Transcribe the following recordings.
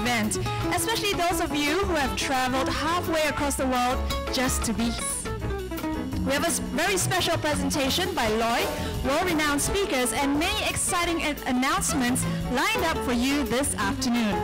event, especially those of you who have traveled halfway across the world just to be here. We have a very special presentation by Lloyd, world-renowned speakers, and many exciting announcements lined up for you this afternoon.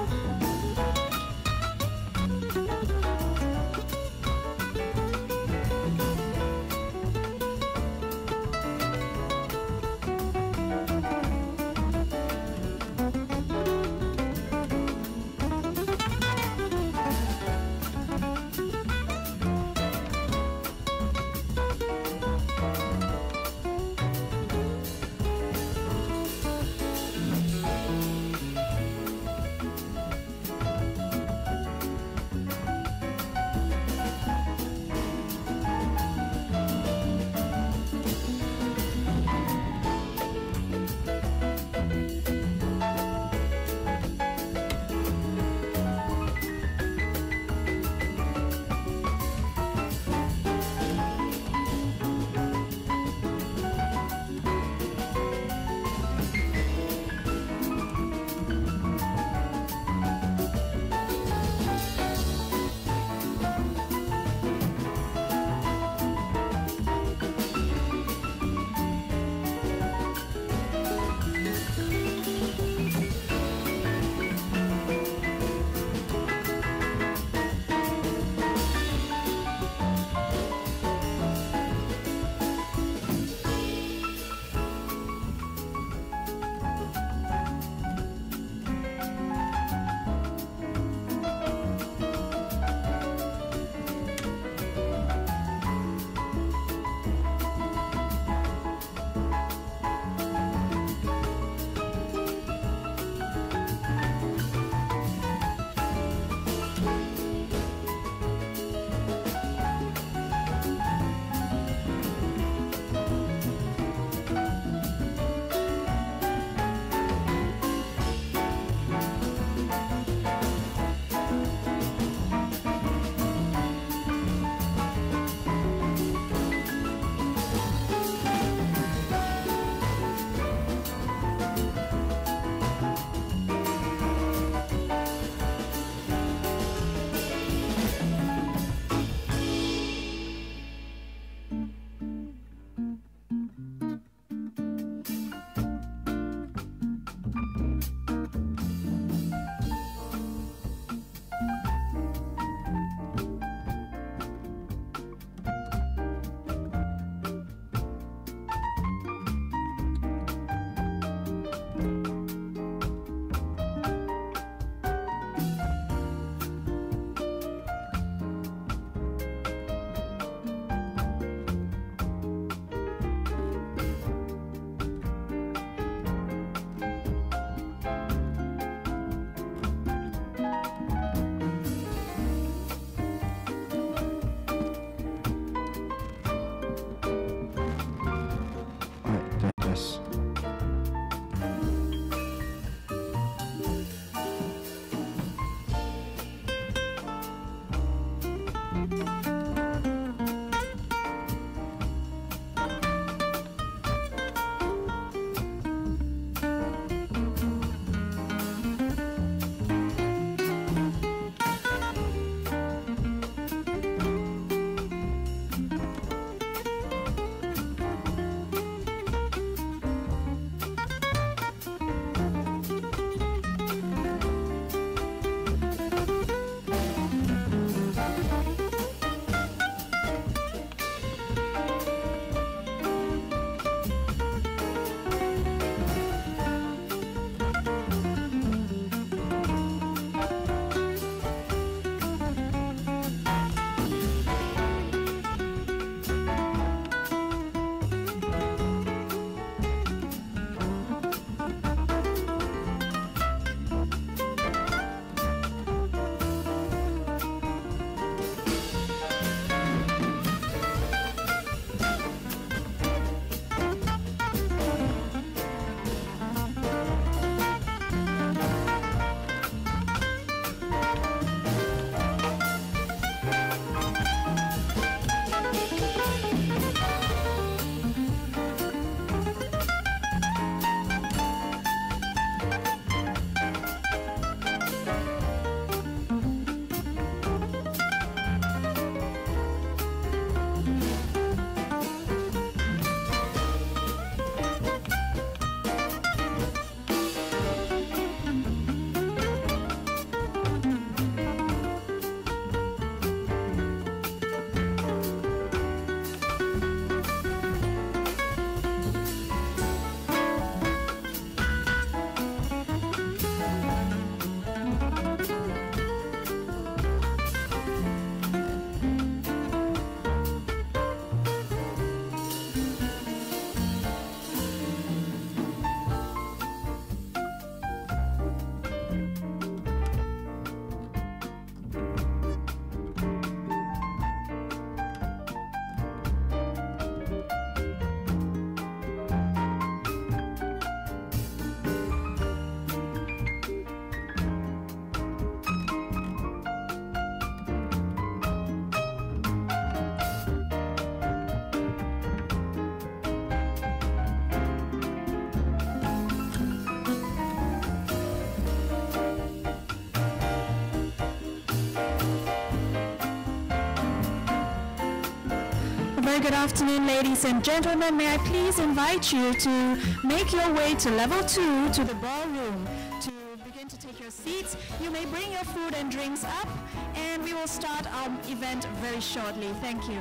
Very good afternoon, ladies and gentlemen. May I please invite you to make your way to level 2 to the ballroom. To begin to take your seats, you may bring your food and drinks up, and we will start our event very shortly. Thank you.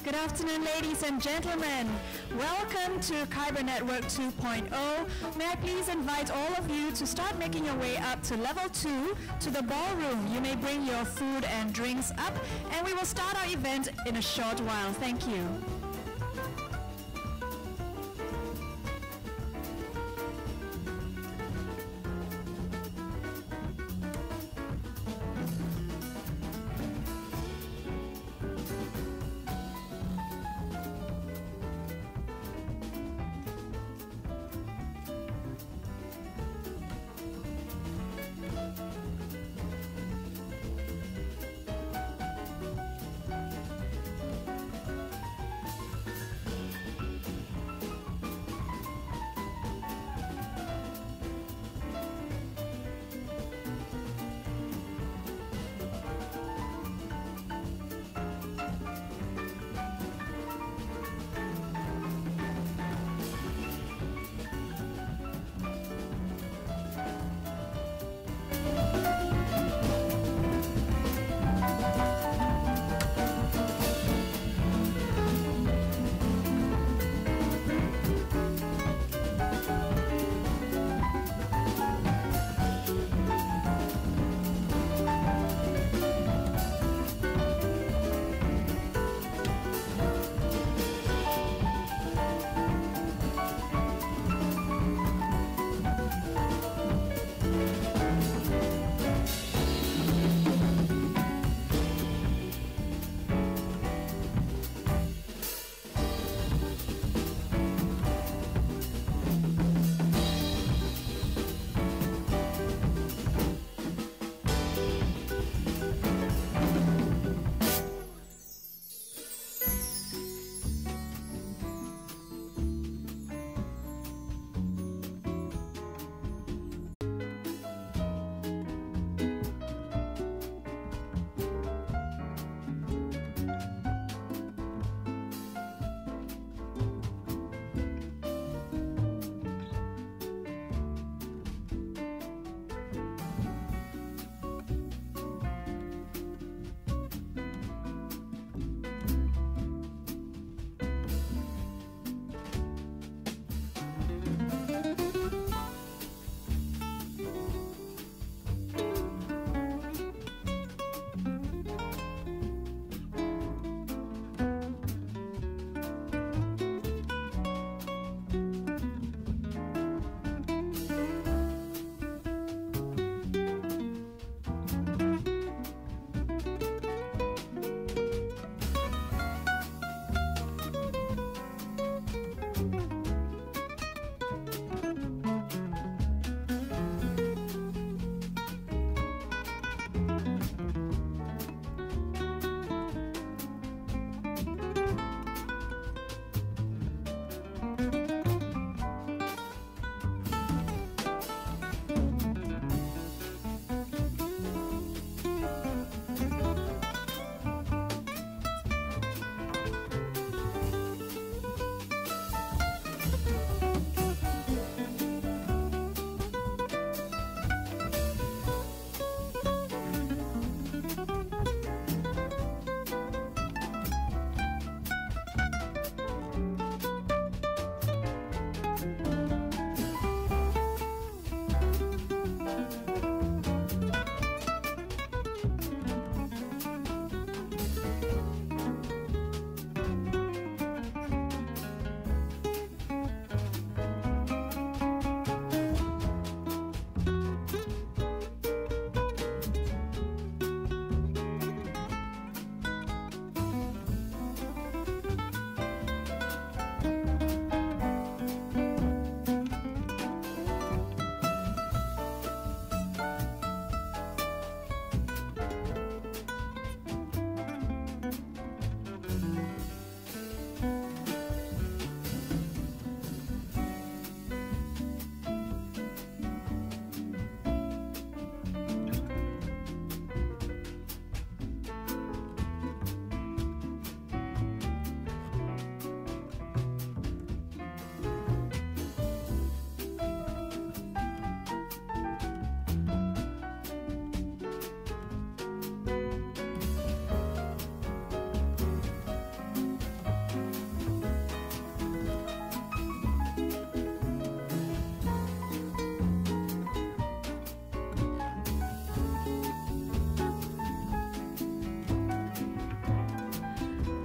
Good afternoon, ladies and gentlemen. Welcome to Kyber Network 2.0. May I please invite all of you to start making your way up to level 2 to the ballroom. You may bring your food and drinks up, and we will start our event in a short while. Thank you.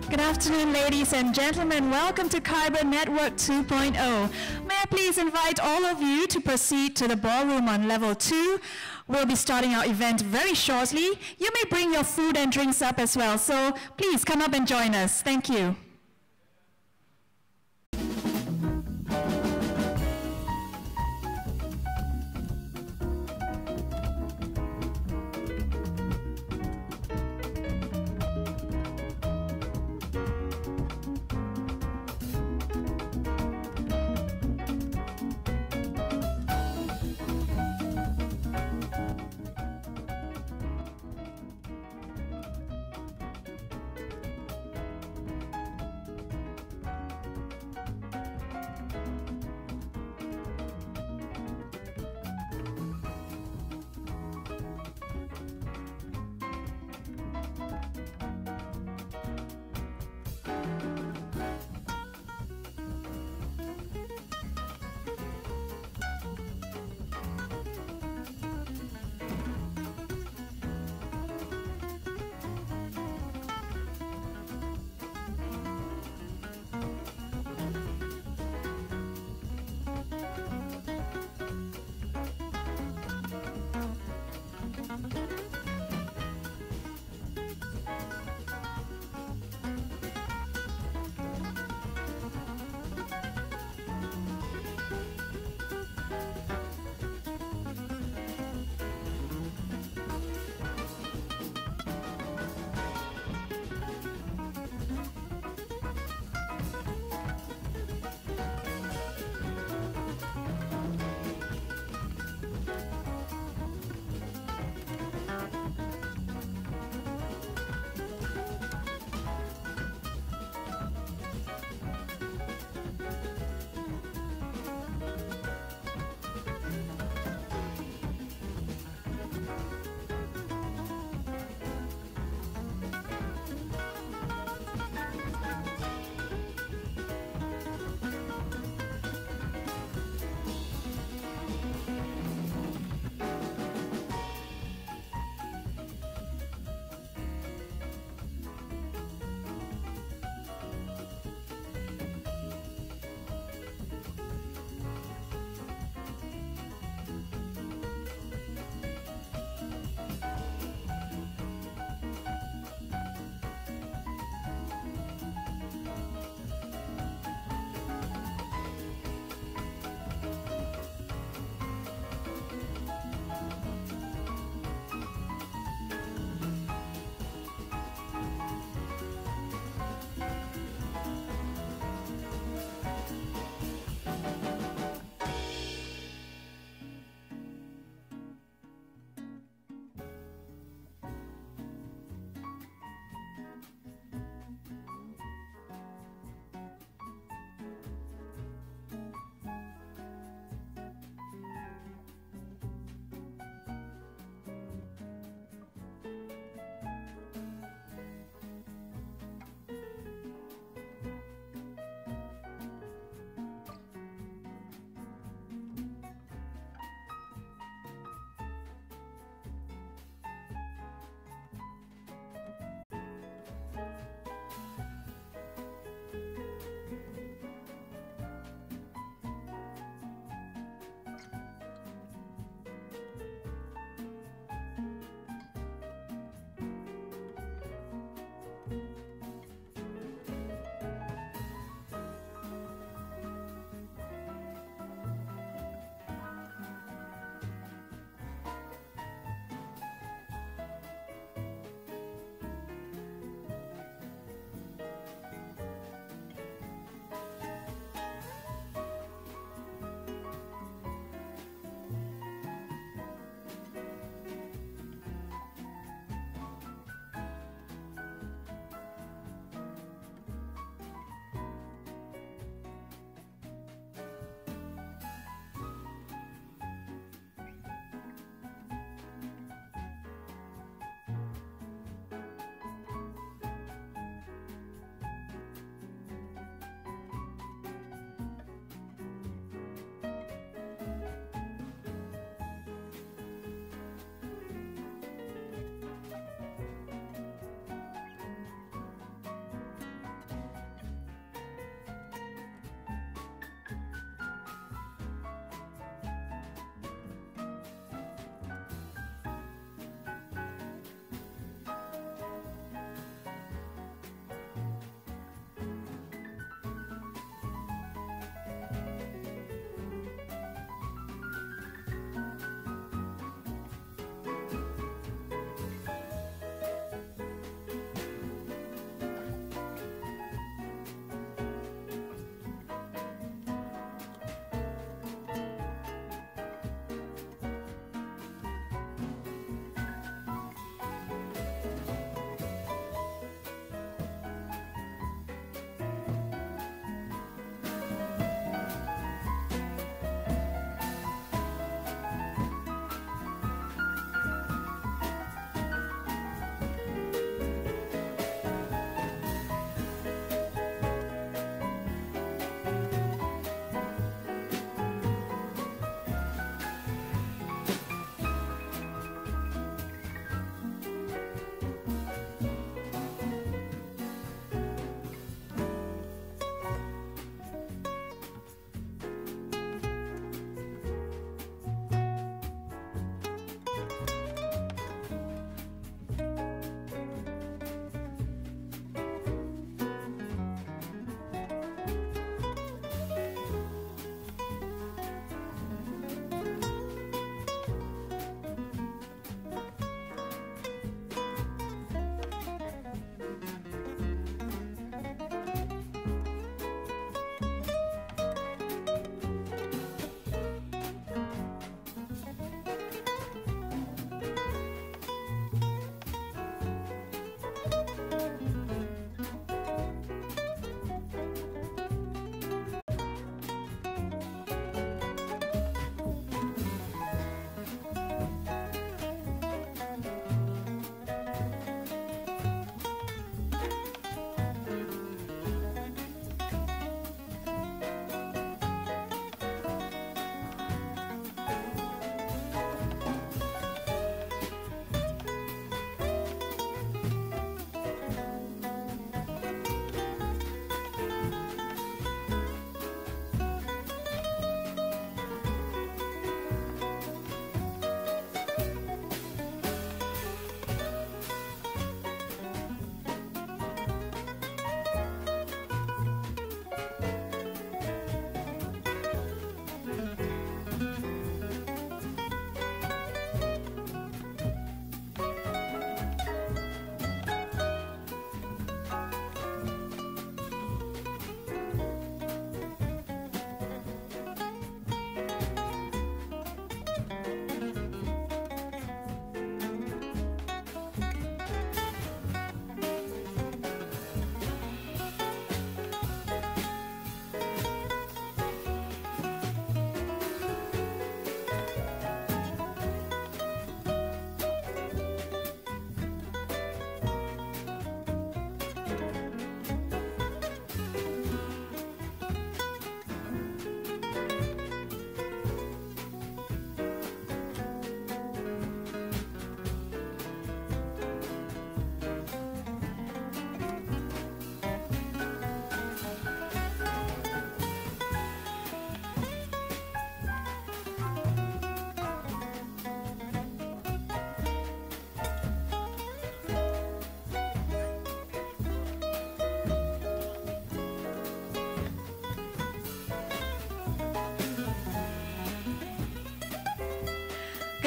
Good afternoon, ladies and gentlemen. Welcome to Kyber Network 2.0. May I please invite all of you to proceed to the ballroom on level 2. We'll be starting our event very shortly. You may bring your food and drinks up as well, so please come up and join us. Thank you.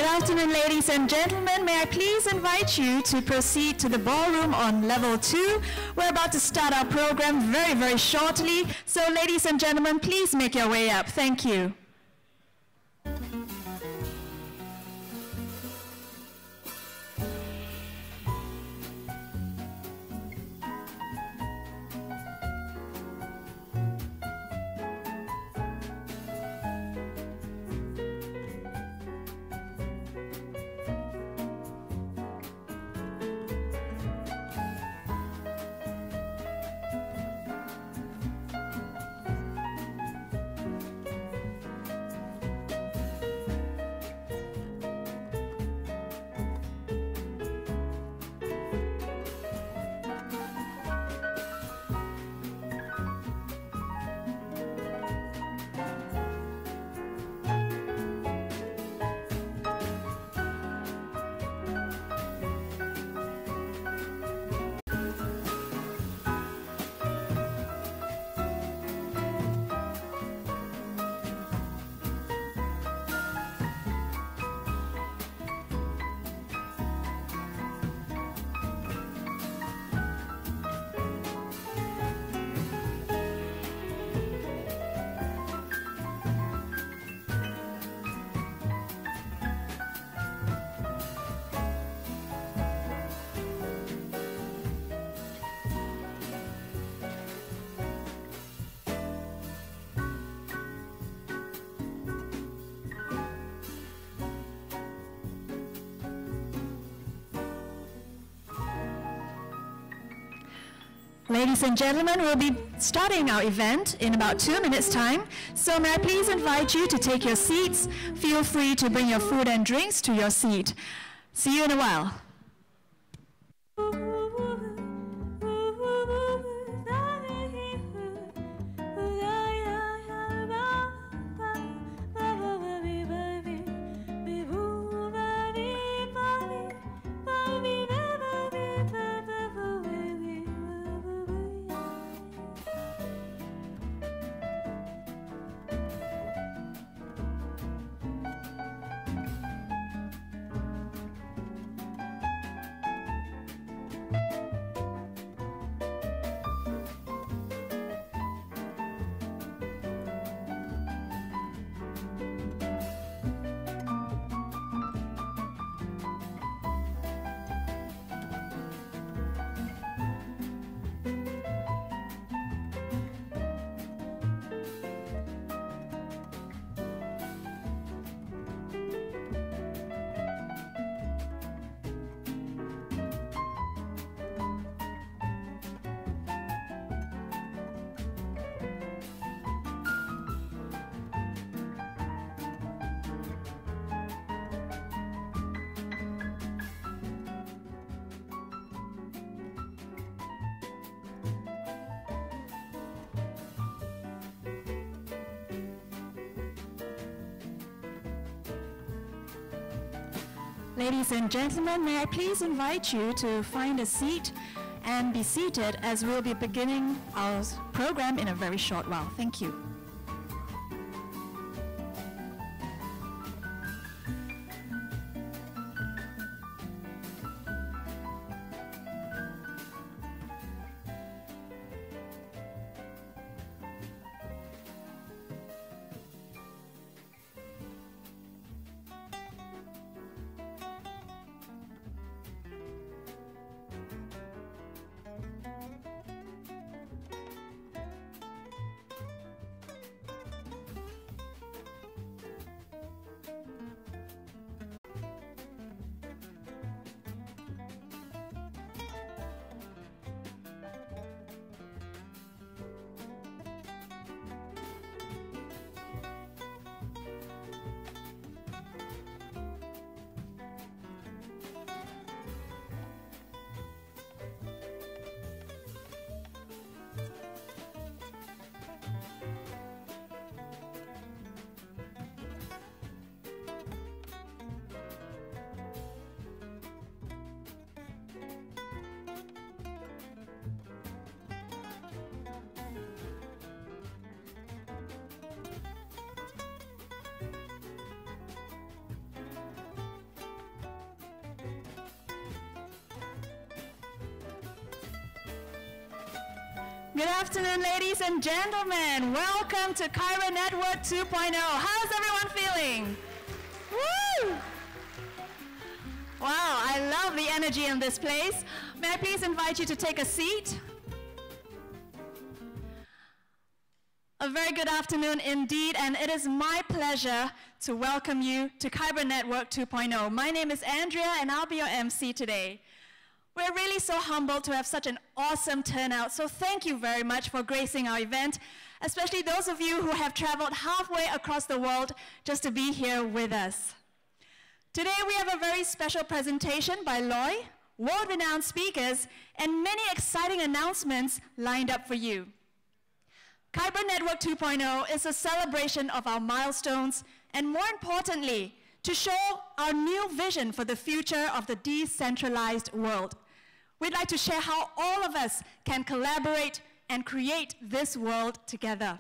Good afternoon, ladies and gentlemen. May I please invite you to proceed to the ballroom on level 2. We're about to start our program very, very shortly. So, ladies and gentlemen, please make your way up. Thank you. Ladies and gentlemen, we'll be starting our event in about 2 minutes' time. So may I please invite you to take your seats. Feel free to bring your food and drinks to your seat. See you in a while. Ladies and gentlemen, may I please invite you to find a seat and be seated as we'll be beginning our program in a very short while. Thank you. Good afternoon, ladies and gentlemen. Welcome to Kyber Network 2.0. How's everyone feeling? Woo! Wow, I love the energy in this place. May I please invite you to take a seat? A very good afternoon indeed, and it is my pleasure to welcome you to Kyber Network 2.0. My name is Andrea, and I'll be your MC today. We're really so humbled to have such an awesome turnout, so thank you very much for gracing our event, especially those of you who have traveled halfway across the world just to be here with us. Today we have a very special presentation by Loy, world-renowned speakers, and many exciting announcements lined up for you. Kyber Network 2.0 is a celebration of our milestones and, more importantly, to show our new vision for the future of the decentralized world. We'd like to share how all of us can collaborate and create this world together.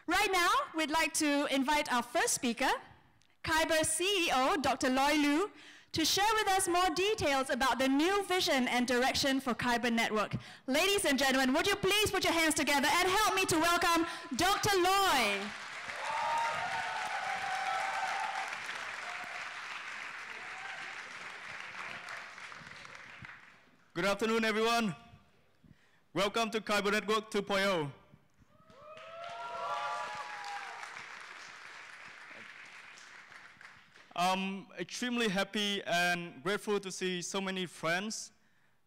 Right now, we'd like to invite our first speaker, Kyber CEO, Dr. Loy Liu, to share with us more details about the new vision and direction for Kyber Network. Ladies and gentlemen, would you please put your hands together and help me to welcome Dr. Loy. Good afternoon, everyone. Welcome to Kyber Network 2.0. I'm extremely happy and grateful to see so many friends,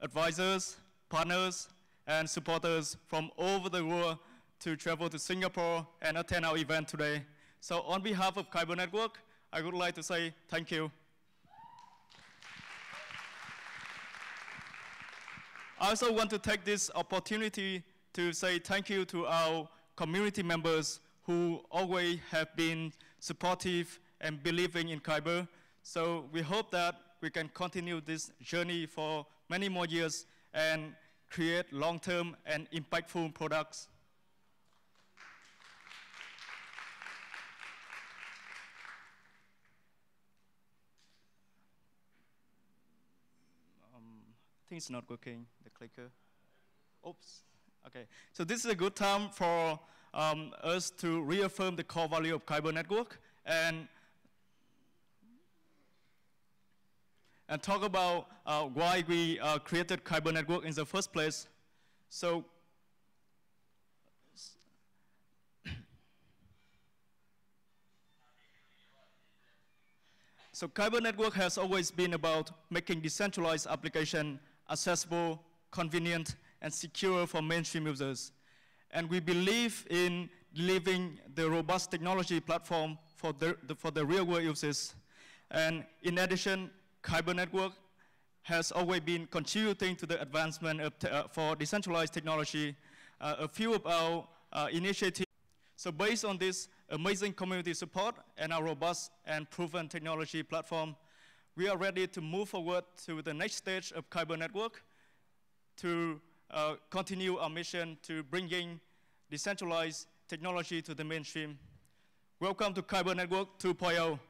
advisors, partners, and supporters from all over the world to travel to Singapore and attend our event today. So on behalf of Kyber Network, I would like to say thank you. I also want to take this opportunity to say thank you to our community members who always have been supportive and believing in Kyber. So we hope that we can continue this journey for many more years and create long-term and impactful products. I think it's not working, the clicker. Oops, okay. So this is a good time for us to reaffirm the core value of Kyber Network and talk about why we created Kyber Network in the first place. So, Kyber Network has always been about making decentralized application accessible, convenient, and secure for mainstream users. And we believe in delivering the robust technology platform for the real-world uses. And in addition, Kyber Network has always been contributing to the advancement of for decentralized technology. A few of our initiatives. So based on this amazing community support and our robust and proven technology platform, we are ready to move forward to the next stage of Kyber Network to continue our mission to bringing decentralized technology to the mainstream. Welcome to Kyber Network 2.0.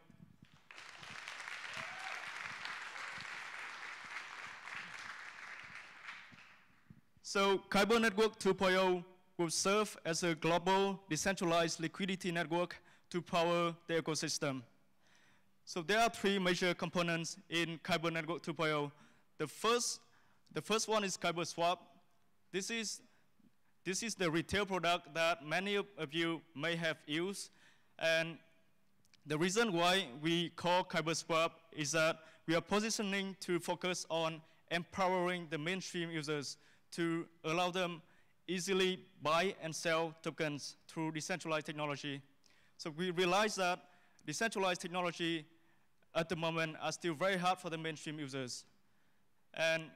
So Kyber Network 2.0 will serve as a global decentralized liquidity network to power the ecosystem. So there are three major components in Kyber Network 2.0. The first one is Kyber Swap. This is the retail product that many of you may have used. And the reason why we call Kyber Swap is that we are positioning to focus on empowering the mainstream users to allow them easily buy and sell tokens through decentralized technology. So we realize that decentralized technology at the moment are still very hard for the mainstream users. And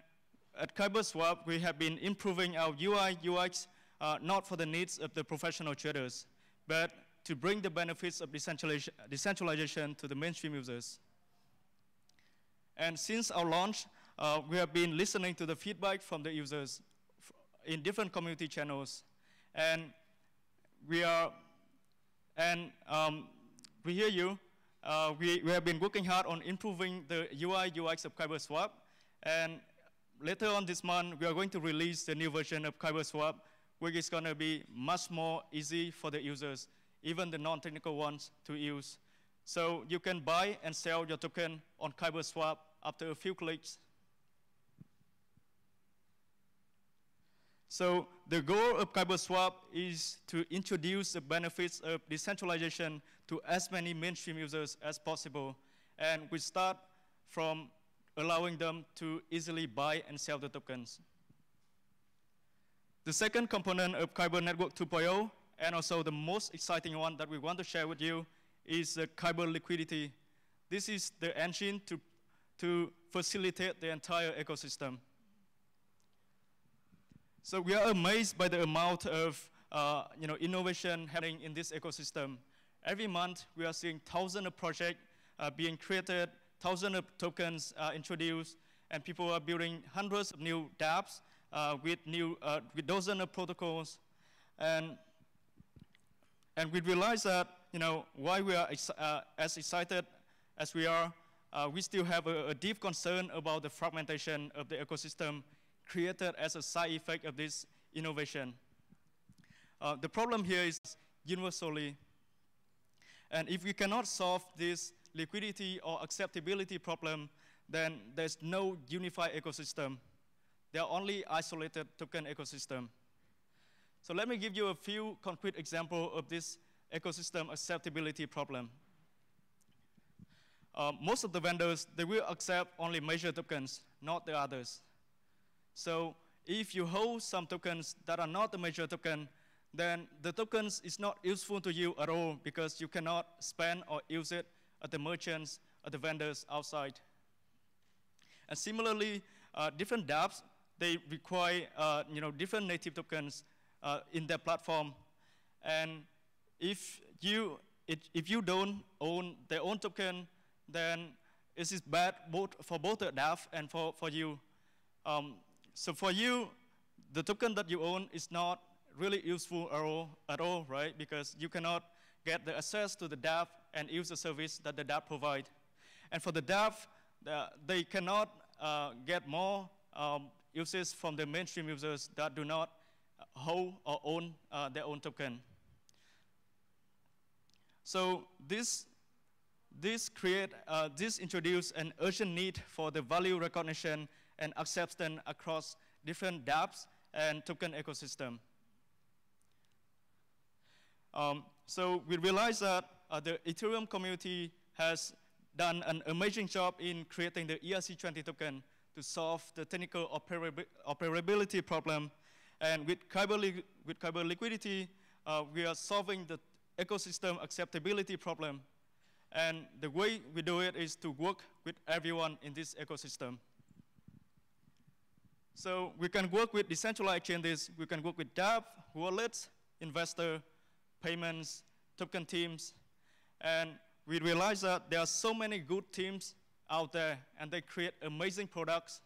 at Kyber Swap, we have been improving our UI, UX, not for the needs of the professional traders, but to bring the benefits of decentralization to the mainstream users. And since our launch, we have been listening to the feedback from the users in different community channels. And we hear you. We have been working hard on improving the UI, UX of Kyber Swap. And later on this month, we are going to release the new version of Kyber Swap, which is going to be much more easy for the users, even the non-technical ones, to use. So you can buy and sell your token on Kyber Swap after a few clicks. So the goal of Kyber Swap is to introduce the benefits of decentralization to as many mainstream users as possible. And we start from allowing them to easily buy and sell the tokens. The second component of Kyber Network 2.0, and also the most exciting one that we want to share with you, is the Kyber Liquidity. This is the engine to facilitate the entire ecosystem. So we are amazed by the amount of innovation happening in this ecosystem. Every month, we are seeing thousands of projects being created, thousands of tokens introduced, and people are building hundreds of new dApps with dozens of protocols. And we realize that why we are as excited as we are, we still have a deep concern about the fragmentation of the ecosystem created as a side effect of this innovation. The problem here is universally, and if we cannot solve this liquidity or acceptability problem, then there's no unified ecosystem. There are only isolated token ecosystem. So let me give you a few concrete examples of this ecosystem acceptability problem. Most of the vendors, they will accept only major tokens, not the others. So if you hold some tokens that are not the major token, then the tokens is not useful to you at all because you cannot spend or use it at the merchants, at the vendors outside. And similarly, different dApps, they require different native tokens in their platform. And if you don't own their own token, then it is bad for both the dApp and for you. So for you, the token that you own is not really useful at all, right? Because you cannot get the access to the dApp and use the service that the dApp provide. And for the dApp, they cannot get more uses from the mainstream users that do not hold or own their own token. So this introduces an urgent need for the value recognition and acceptance across different dApps and token ecosystem. So we realize that the Ethereum community has done an amazing job in creating the ERC20 token to solve the technical operability problem. And with Kyber Liquidity, we are solving the ecosystem acceptability problem. And the way we do it is to work with everyone in this ecosystem. So we can work with decentralized exchanges, we can work with dApp, wallets, investor, payments, token teams. And we realize that there are so many good teams out there, and they create amazing products.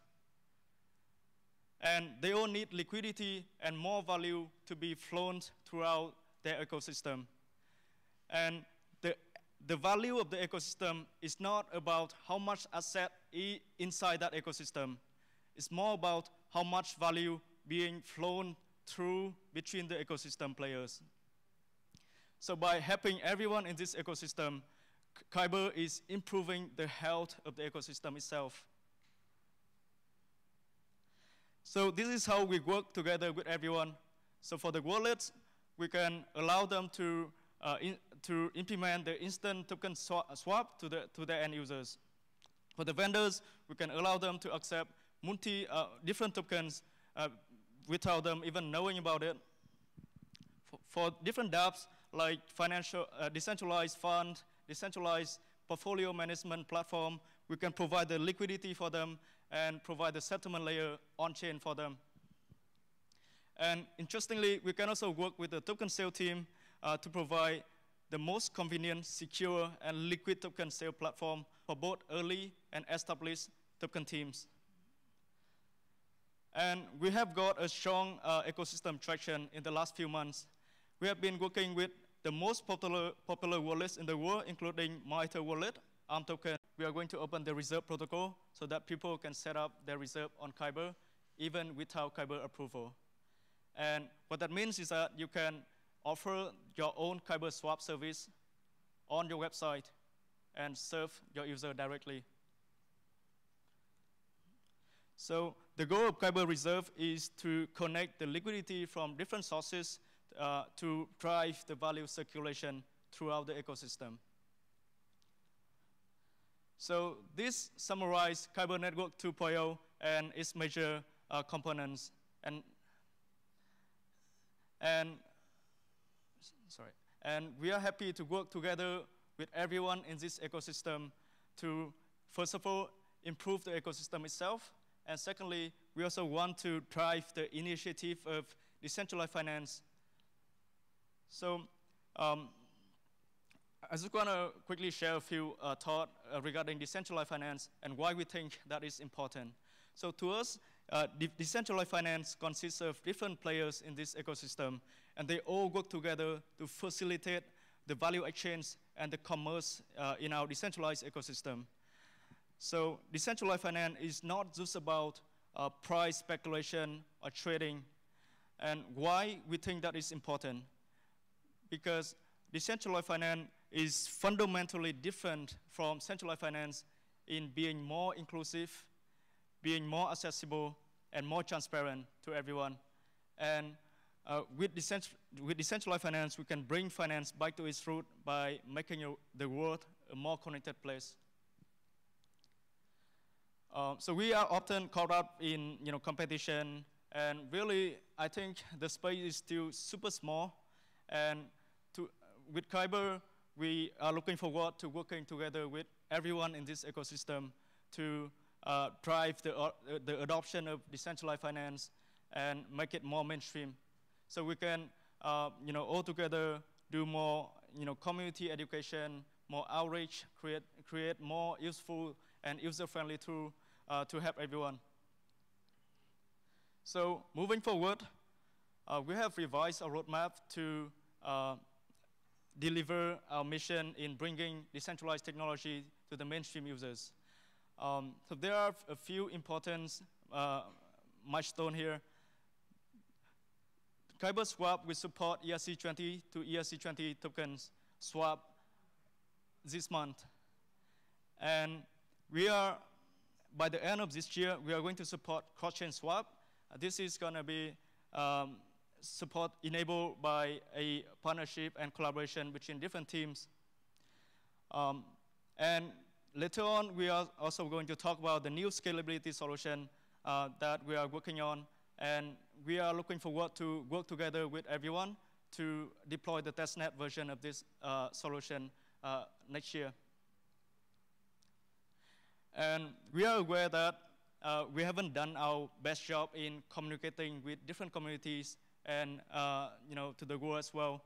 And they all need liquidity and more value to be flown throughout their ecosystem. And the value of the ecosystem is not about how much asset inside that ecosystem. It's more about how much value being flown through between the ecosystem players. So by helping everyone in this ecosystem, Kyber is improving the health of the ecosystem itself. So this is how we work together with everyone. So for the wallets, we can allow them to implement the instant token swap to the end users. For the vendors, we can allow them to accept different tokens without them even knowing about it. For different dApps, like decentralized fund, decentralized portfolio management platform, we can provide the liquidity for them and provide the settlement layer on-chain for them. And interestingly, we can also work with the token sale team to provide the most convenient, secure, and liquid token sale platform for both early and established token teams. And we have got a strong ecosystem traction in the last few months. We have been working with the most popular wallets in the world, including MyEther wallet, ARM token. We are going to open the reserve protocol so that people can set up their reserve on Kyber even without Kyber approval. And what that means is that you can offer your own Kyber swap service on your website and serve your user directly. So the goal of Kyber Reserve is to connect the liquidity from different sources to drive the value circulation throughout the ecosystem. So this summarizes Kyber Network 2.0 and its major components. And we are happy to work together with everyone in this ecosystem to, first of all, improve the ecosystem itself. And secondly, we also want to drive the initiative of decentralized finance. So I just want to quickly share a few thoughts regarding decentralized finance and why we think that is important. So to us, decentralized finance consists of different players in this ecosystem, and they all work together to facilitate the value exchange and the commerce in our decentralized ecosystem. So decentralized finance is not just about price speculation or trading. And why we think that is important? Because decentralized finance is fundamentally different from centralized finance in being more inclusive, being more accessible, and more transparent to everyone. And with decentralized finance, we can bring finance back to its root by making the world a more connected place. So we are often caught up in competition, and really, I think the space is still super small. And with Kyber, we are looking forward to working together with everyone in this ecosystem to drive the adoption of decentralized finance and make it more mainstream. So we can, all together do more, community education, more outreach, create more useful and user-friendly tool to help everyone. So moving forward, we have revised our roadmap to deliver our mission in bringing decentralized technology to the mainstream users. So there are a few important milestones here. Kyber Swap will support ERC20 to ERC20 tokens swap this month. And we are, by the end of this year, we are going to support cross-chain swap. This is going to be support enabled by a partnership and collaboration between different teams. And later on, we are also going to talk about the new scalability solution that we are working on. And we are looking forward to work together with everyone to deploy the testnet version of this solution next year. And we are aware that we haven't done our best job in communicating with different communities and to the world as well.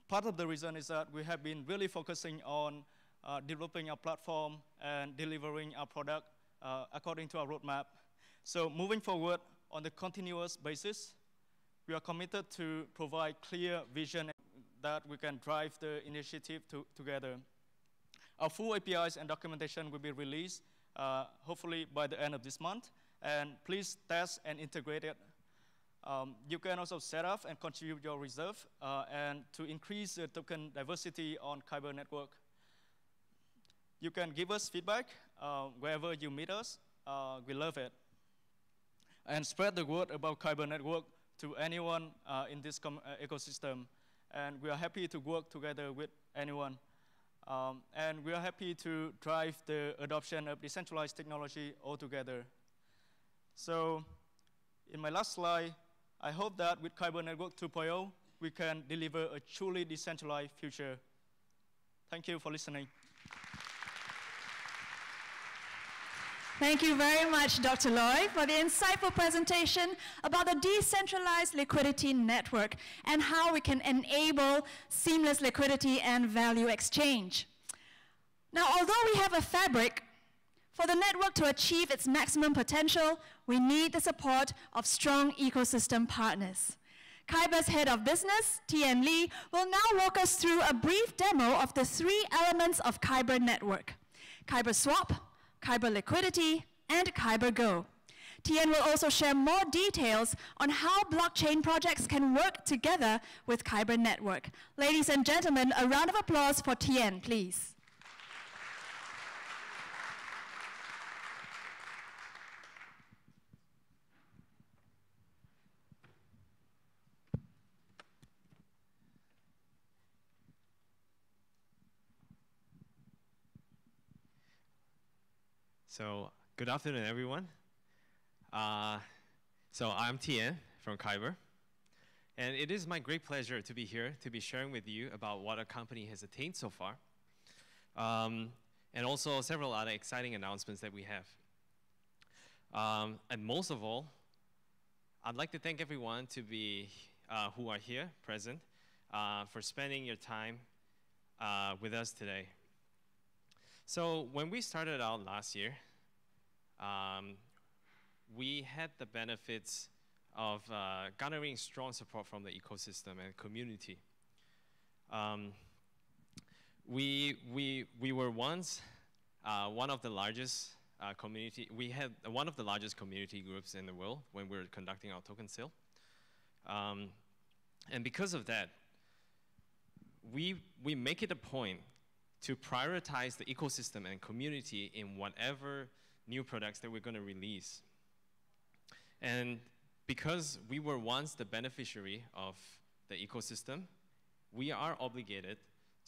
Part of the reason is that we have been really focusing on developing our platform and delivering our product according to our roadmap. So moving forward on a continuous basis, we are committed to provide clear vision that we can drive the initiative together. Our full APIs and documentation will be released hopefully by the end of this month. And please test and integrate it. You can also set up and contribute your reserve and to increase the token diversity on Kyber Network. You can give us feedback wherever you meet us. We love it. And spread the word about Kyber Network to anyone in this ecosystem. And we are happy to work together with anyone. And we are happy to drive the adoption of decentralized technology altogether. So in my last slide, I hope that with Kyber Network 2.0, we can deliver a truly decentralized future. Thank you for listening. Thank you very much, Dr. Loy, for the insightful presentation about the decentralized liquidity network and how we can enable seamless liquidity and value exchange. Now, although we have a fabric, for the network to achieve its maximum potential, we need the support of strong ecosystem partners. Kyber's head of business, T.M. Lee, will now walk us through a brief demo of the 3 elements of Kyber Network: Kyber Swap, Kyber Liquidity, and Kyber Go. Tien will also share more details on how blockchain projects can work together with Kyber Network. Ladies and gentlemen, a round of applause for Tien, please. So, good afternoon, everyone. So I'm Tien from Kyber, and it is my great pleasure to be here to be sharing with you about what our company has attained so far, and also several other exciting announcements that we have. And most of all, I'd like to thank everyone who are here present for spending your time with us today. So when we started out last year, we had the benefits of garnering strong support from the ecosystem and community. We were once one of the largest community. We had one of the largest community groups in the world when we were conducting our token sale, and because of that, we make it a point to prioritize the ecosystem and community in whatever new products that we're going to release. And because we were once the beneficiary of the ecosystem, we are obligated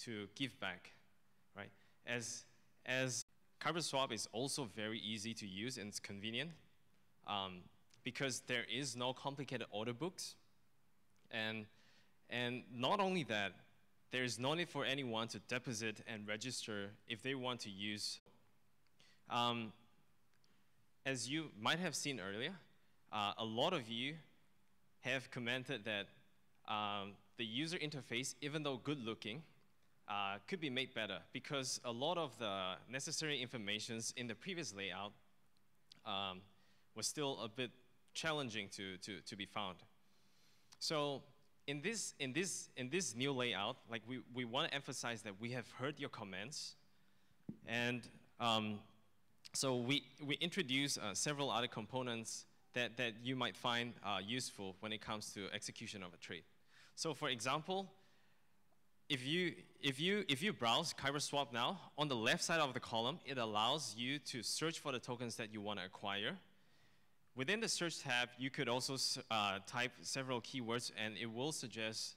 to give back, right? As Kyber Swap is also very easy to use and it's convenient, because there is no complicated order books, and not only that, there is no need for anyone to deposit and register if they want to use. As you might have seen earlier, a lot of you have commented that the user interface, even though good looking, could be made better because a lot of the necessary informations in the previous layout was still a bit challenging to be found. So in this new layout, like we want to emphasize that we have heard your comments, and so we introduce several other components that you might find useful when it comes to execution of a trade. So for example, if you browse Kyber Swap now, on the left side of the column, it allows you to search for the tokens that you want to acquire. Within the search tab, you could also type several keywords, and it will suggest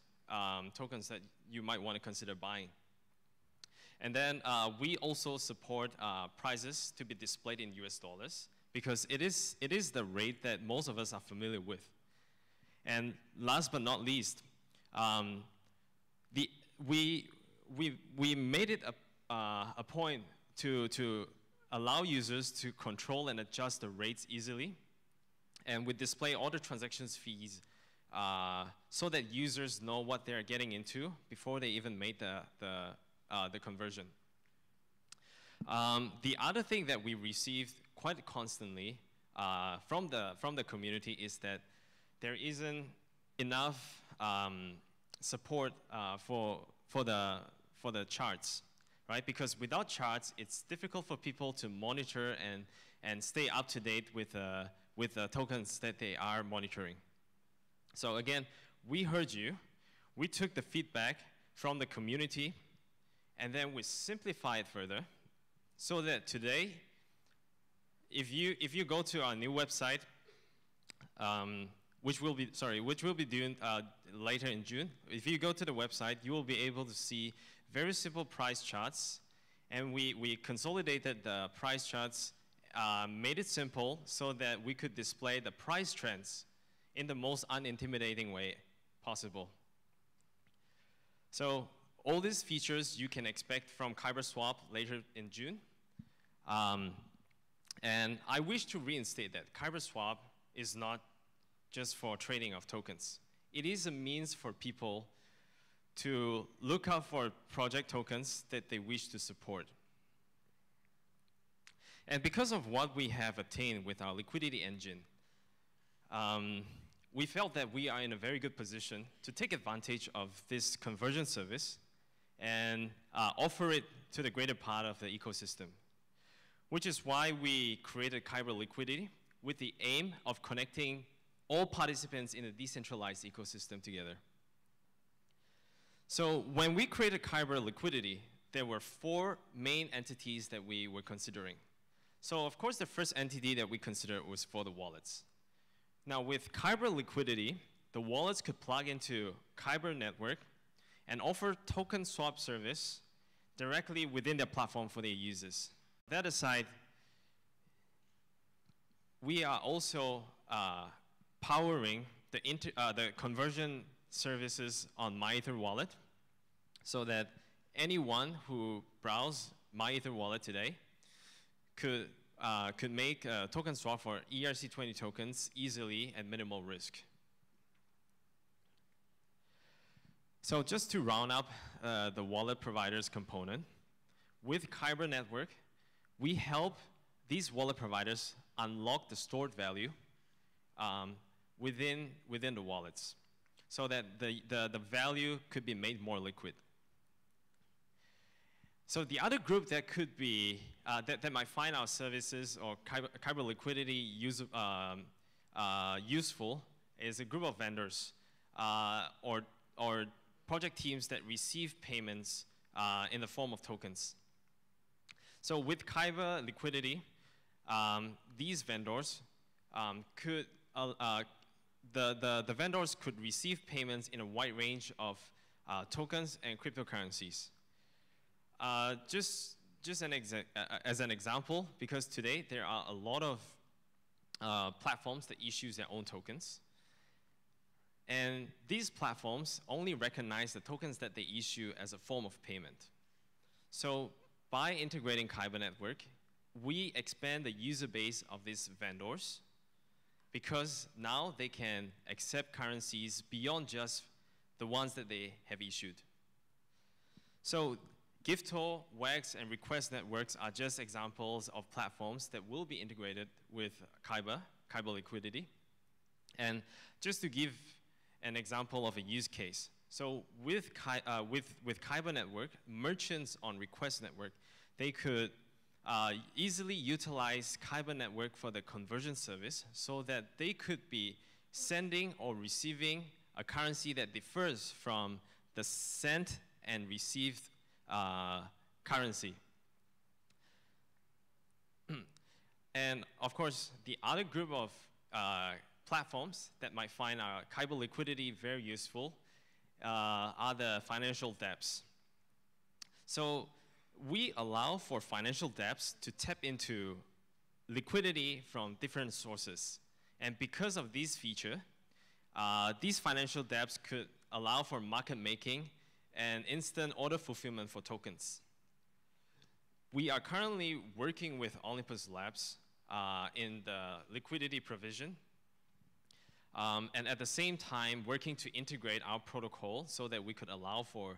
tokens that you might want to consider buying. And then we also support prices to be displayed in US dollars because it is the rate that most of us are familiar with. And last but not least, we made it a point to allow users to control and adjust the rates easily. And we display all the transactions fees so that users know what they're getting into before they even made the conversion. The other thing that we received quite constantly from the community is that there isn't enough support for the charts, right? Because without charts, it's difficult for people to monitor and stay up to date with the tokens that they are monitoring. So again, we heard you. We took the feedback from the community, and then we simplify it further so that today, if you go to our new website, which we'll be doing later in June, if you go to the website, you will be able to see very simple price charts, and we consolidated the price charts, made it simple so that we could display the price trends in the most unintimidating way possible. So all these features you can expect from Kyber Swap later in June. And I wish to reinstate that Kyber Swap is not just for trading of tokens. It is a means for people to look out for project tokens that they wish to support. And because of what we have attained with our liquidity engine, we felt that we are in a very good position to take advantage of this conversion service and offer it to the greater part of the ecosystem, which is why we created Kyber Liquidity, with the aim of connecting all participants in a decentralized ecosystem together. So when we created Kyber Liquidity, there were 4 main entities that we were considering. So of course, the first entity that we considered was for the wallets. Now with Kyber Liquidity, the wallets could plug into Kyber Network and offer token swap service directly within their platform for their users. That aside, we are also powering the conversion services on MyEther wallet, so that anyone who browse MyEther wallet today could make a token swap for ERC20 tokens easily at minimal risk. So just to round up the wallet providers component, with Kyber Network, we help these wallet providers unlock the stored value within the wallets, so that the value could be made more liquid. So the other group that could be, that might find our services or Kyber Liquidity useful is a group of vendors or project teams that receive payments in the form of tokens. So with Kyber Liquidity, these vendors the vendors could receive payments in a wide range of tokens and cryptocurrencies. Just as an example, because today there are a lot of platforms that issue their own tokens. And these platforms only recognize the tokens that they issue as a form of payment. So by integrating Kyber Network, we expand the user base of these vendors, because now they can accept currencies beyond just the ones that they have issued. So Gifto, Wax, and Request Networks are just examples of platforms that will be integrated with Kyber Liquidity. And just to give an example of a use case, so with Kyber Network, merchants on Request Network, they could easily utilize Kyber Network for the conversion service, so that they could be sending or receiving a currency that differs from the sent and received currency. And of course, the other group of platforms that might find our Kyber Liquidity very useful are the financial dApps. So we allow for financial dApps to tap into liquidity from different sources. And because of this feature, these financial dApps could allow for market making and instant order fulfillment for tokens. We are currently working with Olympus Labs in the liquidity provision, and at the same time working to integrate our protocol so that we could allow for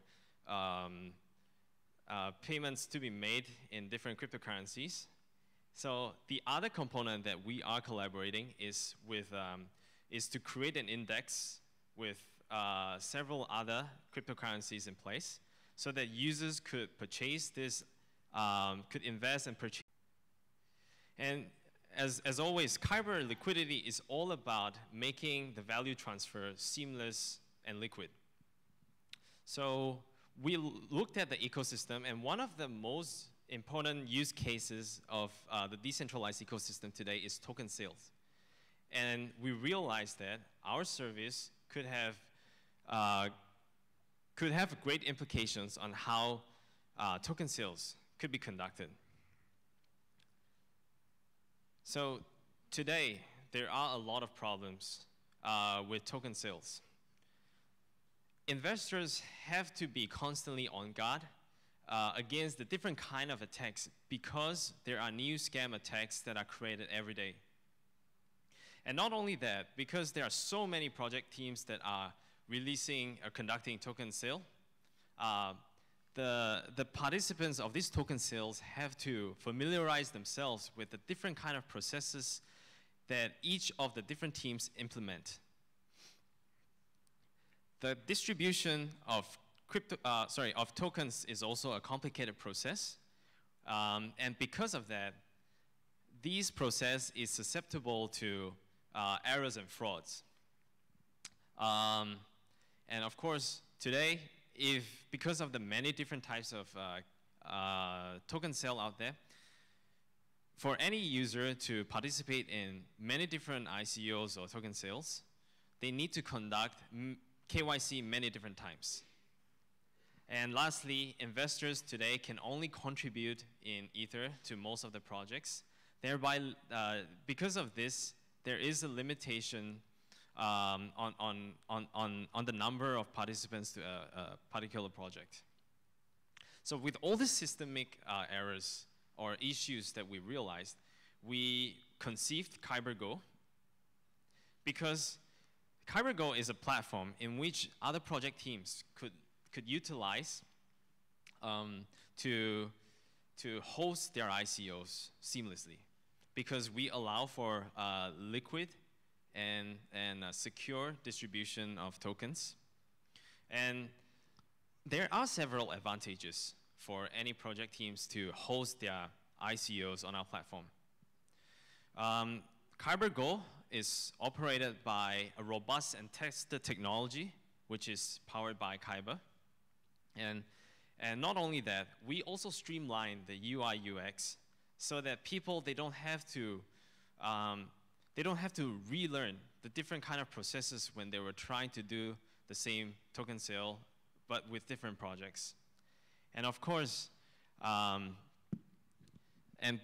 payments to be made in different cryptocurrencies. So the other component that we are collaborating is to create an index with several other cryptocurrencies in place, so that users could purchase this, could invest and purchase. And as always, Kyber Liquidity is all about making the value transfer seamless and liquid. So we looked at the ecosystem, and one of the most important use cases of the decentralized ecosystem today is token sales. And we realized that our service could have great implications on how token sales could be conducted. So today, there are a lot of problems with token sales. Investors have to be constantly on guard against the different kind of attacks, because there are new scam attacks that are created every day. And not only that, because there are so many project teams that are releasing or conducting token sale, the participants of these token sales have to familiarize themselves with the different kind of processes that each of the different teams implement. The distribution of tokens is also a complicated process, and because of that, this process is susceptible to errors and frauds. And of course, today, because of the many different types of token sale out there, for any user to participate in many different ICOs or token sales, they need to conduct KYC many different times. And lastly, investors today can only contribute in Ether to most of the projects. Thereby, because of this, there is a limitation on the number of participants to a particular project. So with all the systemic errors or issues that we realized, we conceived KyberGo, because KyberGo is a platform in which other project teams could utilize to host their ICOs seamlessly, because we allow for liquid and secure distribution of tokens. And there are several advantages for any project teams to host their ICOs on our platform. KyberGo is operated by a robust and tested technology, which is powered by Kyber. And not only that, we also streamline the UI UX so that people, they don't have to relearn the different kind of processes when they were trying to do the same token sale, but with different projects. And of course, and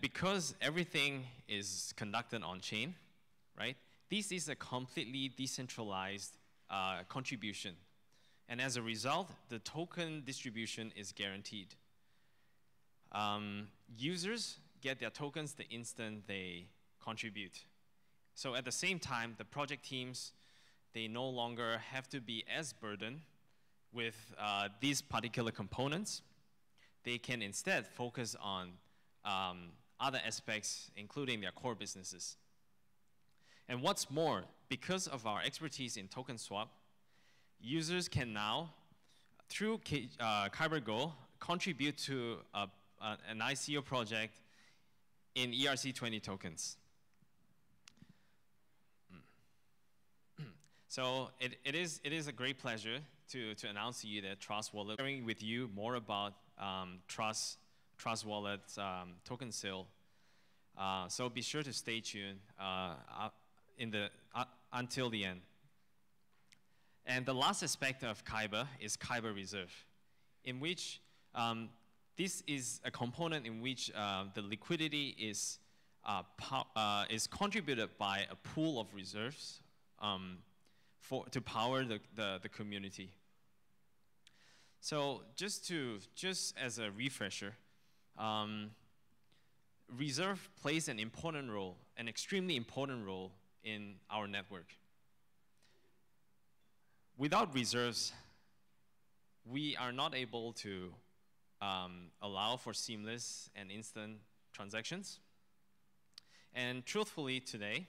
because everything is conducted on chain, right? This is a completely decentralized contribution. And as a result, the token distribution is guaranteed. Users get their tokens the instant they contribute. So at the same time, the project teams, they no longer have to be as burdened with these particular components. They can instead focus on other aspects, including their core businesses. And what's more, because of our expertise in token swap, users can now, through KyberGo, contribute to an ICO project in ERC20 tokens. So it is a great pleasure to announce to you that Trust Wallet, sharing with you more about Trust Wallet token sale. So be sure to stay tuned until the end. And the last aspect of Kyber is Kyber Reserve, in which this is a component in which the liquidity is contributed by a pool of reserves to power the community. So just as a refresher, Reserve plays an important role, an extremely important role in our network. Without reserves, we are not able to allow for seamless and instant transactions. And truthfully today,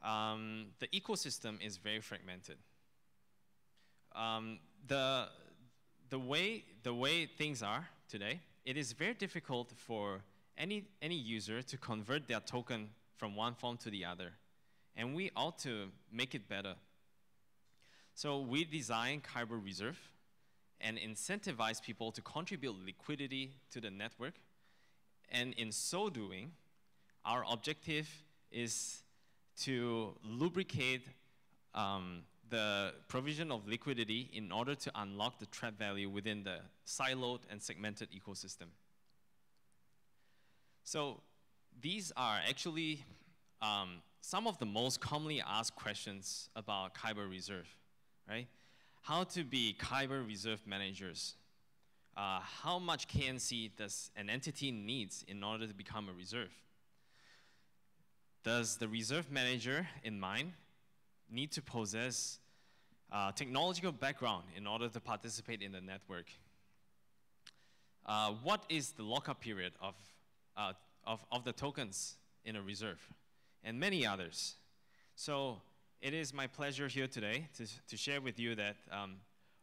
the ecosystem is very fragmented. The way things are today, it is very difficult for any user to convert their token from one form to the other. And we ought to make it better. So we designed Kyber Reserve and incentivize people to contribute liquidity to the network. And in so doing, our objective is to lubricate the provision of liquidity in order to unlock the trap value within the siloed and segmented ecosystem. So these are actually some of the most commonly asked questions about Kyber Reserve, right? How to be Kyber Reserve managers? How much KNC does an entity needs in order to become a reserve? Does the reserve manager in mind need to possess technological background in order to participate in the network? What is the lockup period of the tokens in a reserve? And many others. So it is my pleasure here today to share with you that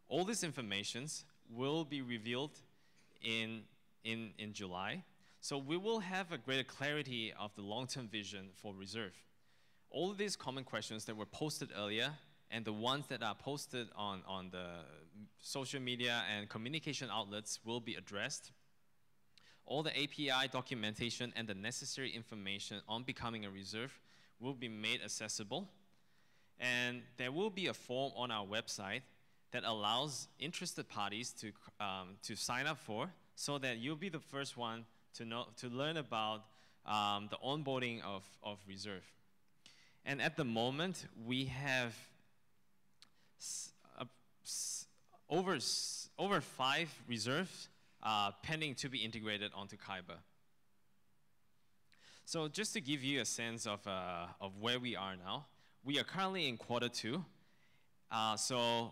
all these informations will be revealed in July. So we will have a greater clarity of the long-term vision for reserve. All of these common questions that were posted earlier and the ones that are posted on the social media and communication outlets will be addressed. All the API documentation and the necessary information on becoming a reserve will be made accessible. And there will be a form on our website that allows interested parties to sign up for, so that you'll be the first one to learn about the onboarding of reserve. And at the moment, we have over 5 reserves pending to be integrated onto Kyber. So just to give you a sense of where we are now, we are currently in Q2. So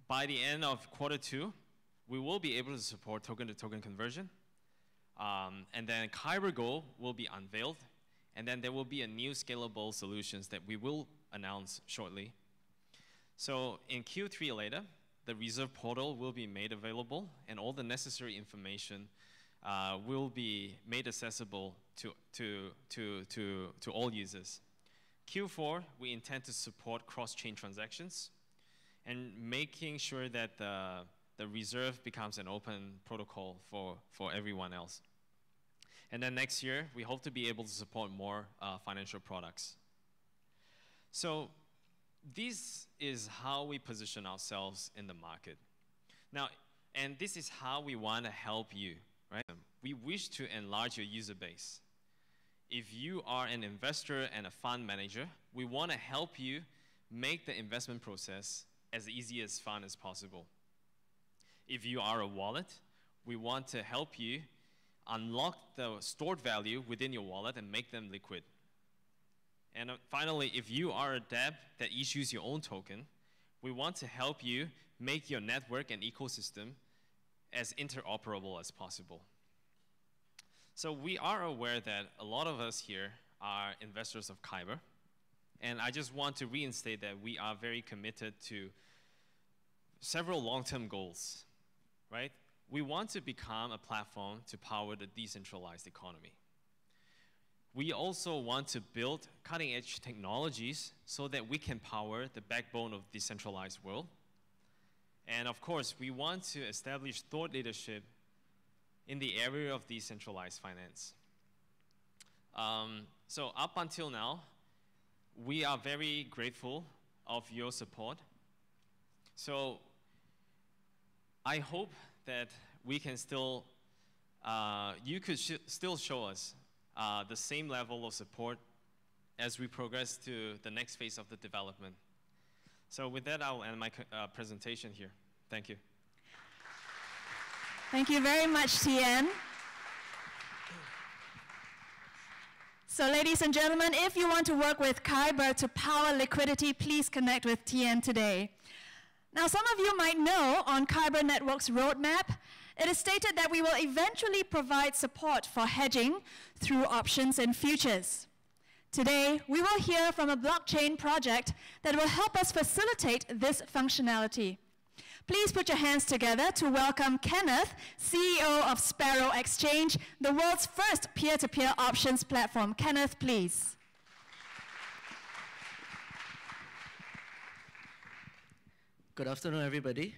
by the end of Q2, we will be able to support token-to-token conversion. And then Kyber Go will be unveiled. And then there will be a new scalable solutions that we will announce shortly. So in Q3 later, the reserve portal will be made available, and all the necessary information will be made accessible to all users. Q4, we intend to support cross-chain transactions and making sure that the reserve becomes an open protocol for everyone else. And then next year, we hope to be able to support more financial products. So this is how we position ourselves in the market. Now, and this is how we want to help you, right? We wish to enlarge your user base. If you are an investor and a fund manager, we want to help you make the investment process as easy as fun as possible. If you are a wallet, we want to help you unlock the stored value within your wallet and make them liquid. And finally, if you are a DApp that issues your own token, we want to help you make your network and ecosystem as interoperable as possible. So we are aware that a lot of us here are investors of Kyber. And I just want to reinstate that we are very committed to several long-term goals, right? We want to become a platform to power the decentralized economy. We also want to build cutting-edge technologies so that we can power the backbone of the decentralized world. And of course, we want to establish thought leadership in the area of decentralized finance. So up until now, we are very grateful of your support. So I hope that we can still, you could still show us the same level of support as we progress to the next phase of the development. So with that, I'll end my presentation here. Thank you. Thank you very much, Tien. So ladies and gentlemen, if you want to work with Kyber to power liquidity, please connect with Tien today. Now, some of you might know on Kyber Network's roadmap, it is stated that we will eventually provide support for hedging through options and futures. Today, we will hear from a blockchain project that will help us facilitate this functionality. Please put your hands together to welcome Kenneth, CEO of Sparrow Exchange, the world's first peer-to-peer options platform. Kenneth, please. Good afternoon, everybody.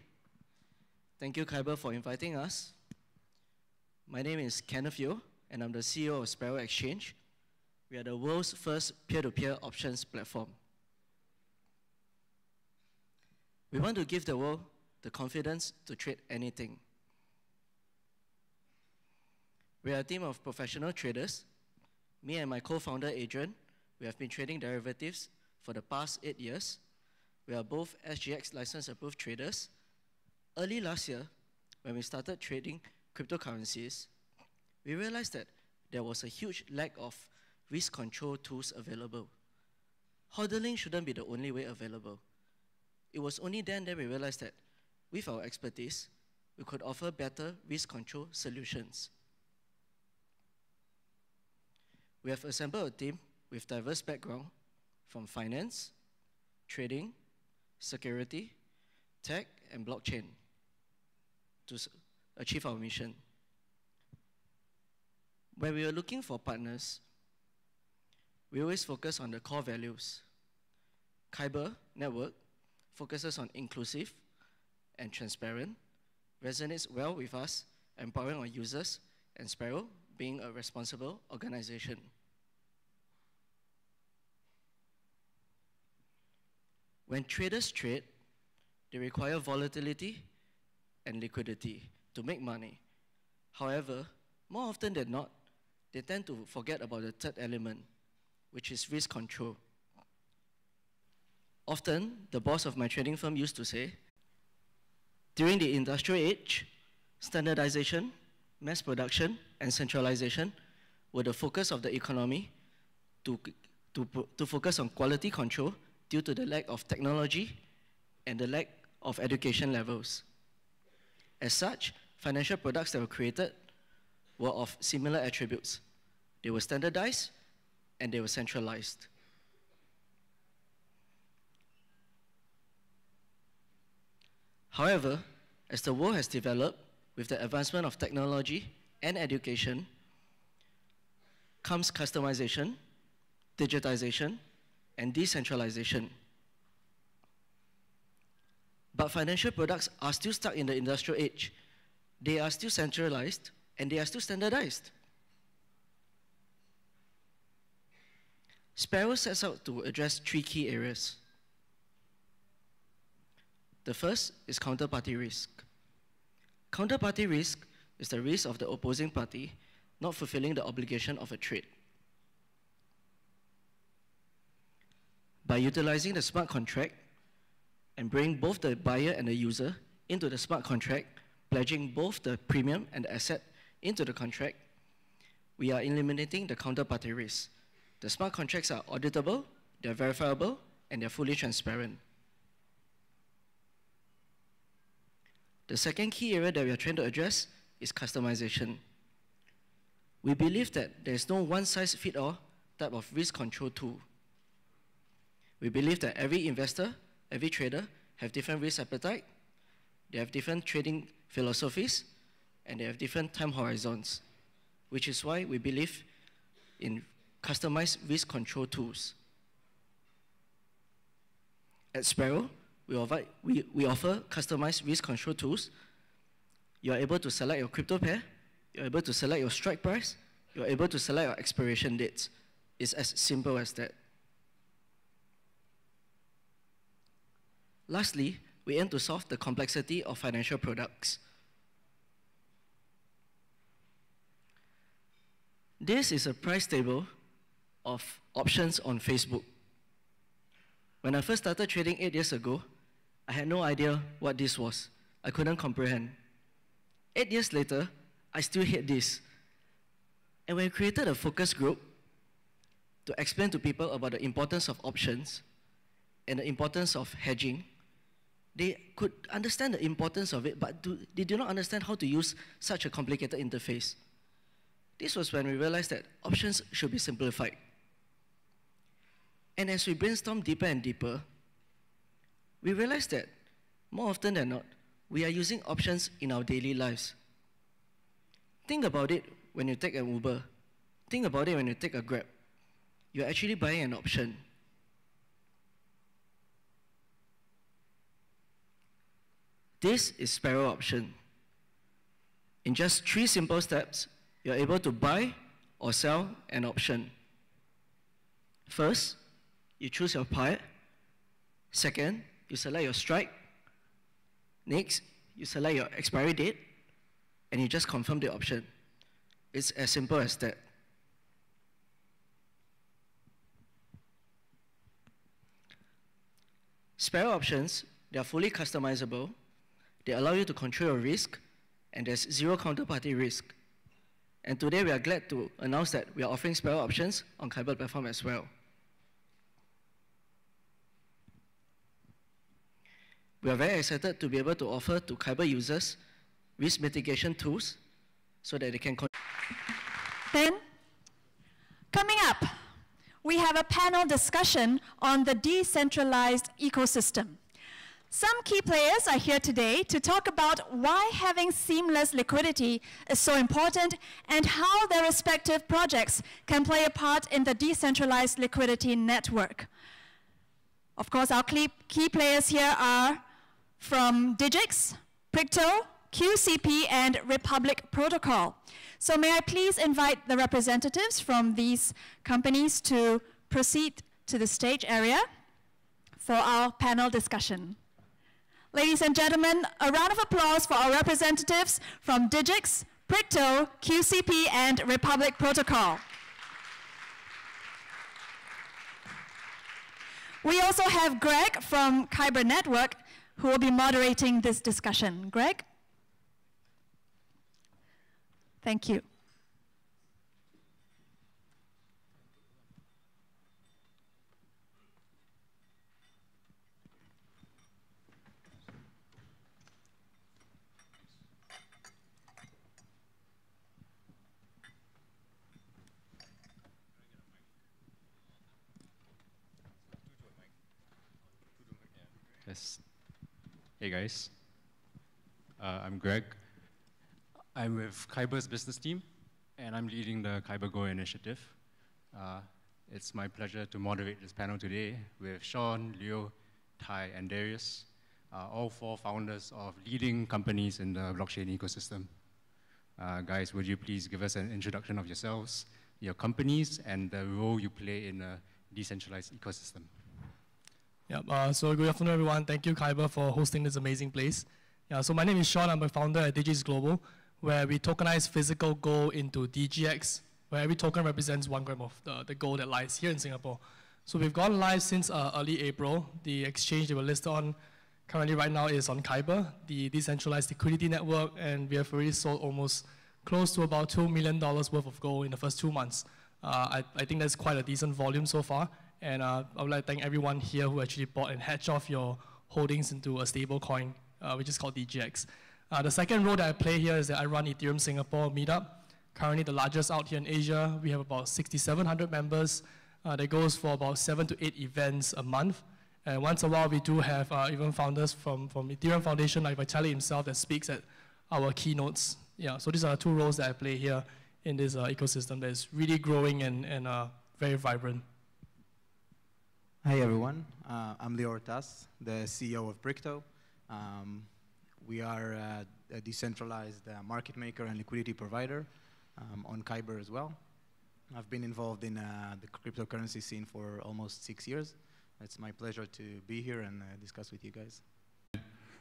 Thank you, Kyber, for inviting us. My name is Kenneth Yeo, and I'm the CEO of Sparrow Exchange. We are the world's first peer-to-peer options platform. We want to give the world the confidence to trade anything. We are a team of professional traders. Me and my co-founder, Adrian, we have been trading derivatives for the past 8 years. We are both SGX license-approved traders. Early last year, when we started trading cryptocurrencies, we realized that there was a huge lack of risk control tools available. Hodling shouldn't be the only way available. It was only then that we realized that with our expertise, we could offer better risk control solutions. We have assembled a team with diverse background from finance, trading, security, tech, and blockchain to achieve our mission. When we were looking for partners, we always focus on the core values. Kyber Network focuses on inclusive and transparent, resonates well with us, empowering our users, and Sparrow being a responsible organization. When traders trade, they require volatility and liquidity to make money. However, more often than not, they tend to forget about the third element, which is risk control. Often, the boss of my trading firm used to say, during the industrial age, standardization, mass production, and centralization were the focus of the economy to focus on quality control due to the lack of technology and the lack of education levels. As such, financial products that were created were of similar attributes. They were standardized and they were centralized. However, as the world has developed with the advancement of technology and education, comes customization, digitization, and decentralization. But financial products are still stuck in the industrial age. They are still centralized and they are still standardized. Sparrow sets out to address 3 key areas. The first is counterparty risk. Counterparty risk is the risk of the opposing party not fulfilling the obligation of a trade. By utilizing the smart contract and bring both the buyer and the user into the smart contract, pledging both the premium and the asset into the contract, we are eliminating the counterparty risk. The smart contracts are auditable, they're verifiable, and they're fully transparent. The second key area that we are trying to address is customization. We believe that there is no one-size-fits-all type of risk control tool. We believe that every investor, every trader have different risk appetite, they have different trading philosophies, and they have different time horizons, which is why we believe in customized risk control tools. At Sparrow, we offer customized risk control tools. You are able to select your crypto pair, you're able to select your strike price, you're able to select your expiration dates. It's as simple as that. Lastly, we aim to solve the complexity of financial products. This is a price table of options on Facebook. When I first started trading 8 years ago, I had no idea what this was. I couldn't comprehend. 8 years later, I still hate this. And when we created a focus group to explain to people about the importance of options and the importance of hedging, they could understand the importance of it, but they do not understand how to use such a complicated interface. This was when we realized that options should be simplified. And as we brainstormed deeper and deeper, we realized that more often than not, we are using options in our daily lives. Think about it when you take an Uber. Think about it when you take a Grab. You're actually buying an option. This is Sparrow option. In just 3 simple steps, you're able to buy or sell an option. First, you choose your pair. Second, you select your strike. Next, you select your expiry date, and you just confirm the option. It's as simple as that. Sparrow options, they are fully customizable. They allow you to control your risk, and there's 0 counterparty risk. And today we are glad to announce that we are offering Sparrow options on Kyber platform as well. We are very excited to be able to offer to Kyber users risk mitigation tools so that they can. Then, coming up, we have a panel discussion on the decentralized ecosystem. Some key players are here today to talk about why having seamless liquidity is so important and how their respective projects can play a part in the decentralized liquidity network. Of course, our key players here are from Digix, Pricto, QCP, and Republic Protocol. So may I please invite the representatives from these companies to proceed to the stage area for our panel discussion. Ladies and gentlemen, a round of applause for our representatives from Digix, Pricto, QCP, and Republic Protocol. We also have Greg from Kyber Network, who will be moderating this discussion. Greg? Thank you. Yes. Hey guys, I'm Greg. I'm with Kyber's business team, and I'm leading the Kyber Go initiative. It's my pleasure to moderate this panel today with Sean, Leo, Ty, and Darius, all four founders of leading companies in the blockchain ecosystem. Guys, would you please give us an introduction of yourselves, your companies, and the role you play in a decentralized ecosystem? Yeah, so good afternoon, everyone. Thank you, Kyber, for hosting this amazing place. Yeah, so my name is Sean. I'm a founder at Digix Global, where we tokenize physical gold into DGX, where every token represents 1 gram of the gold that lies here in Singapore. So we've gone live since early April. The exchange that we're listed on currently right now is on Kyber, the Decentralized Liquidity Network, and we have already sold almost close to about $2 million worth of gold in the first 2 months. I think that's quite a decent volume so far. And I would like to thank everyone here who actually bought and hedged off your holdings into a stable coin, which is called DGX. The second role that I play here is that I run Ethereum Singapore Meetup, currently the largest out here in Asia. We have about 6,700 members. That goes for about 7 to 8 events a month. And once in a while, we do have even founders from Ethereum Foundation, like Vitaly himself, that speaks at our keynotes. Yeah, so these are the 2 roles that I play here in this ecosystem that is really growing and very vibrant. Hi everyone, I'm Leo Ortaz, the CEO of Pricto. We are a decentralized market maker and liquidity provider on Kyber as well. I've been involved in the cryptocurrency scene for almost 6 years. It's my pleasure to be here and discuss with you guys.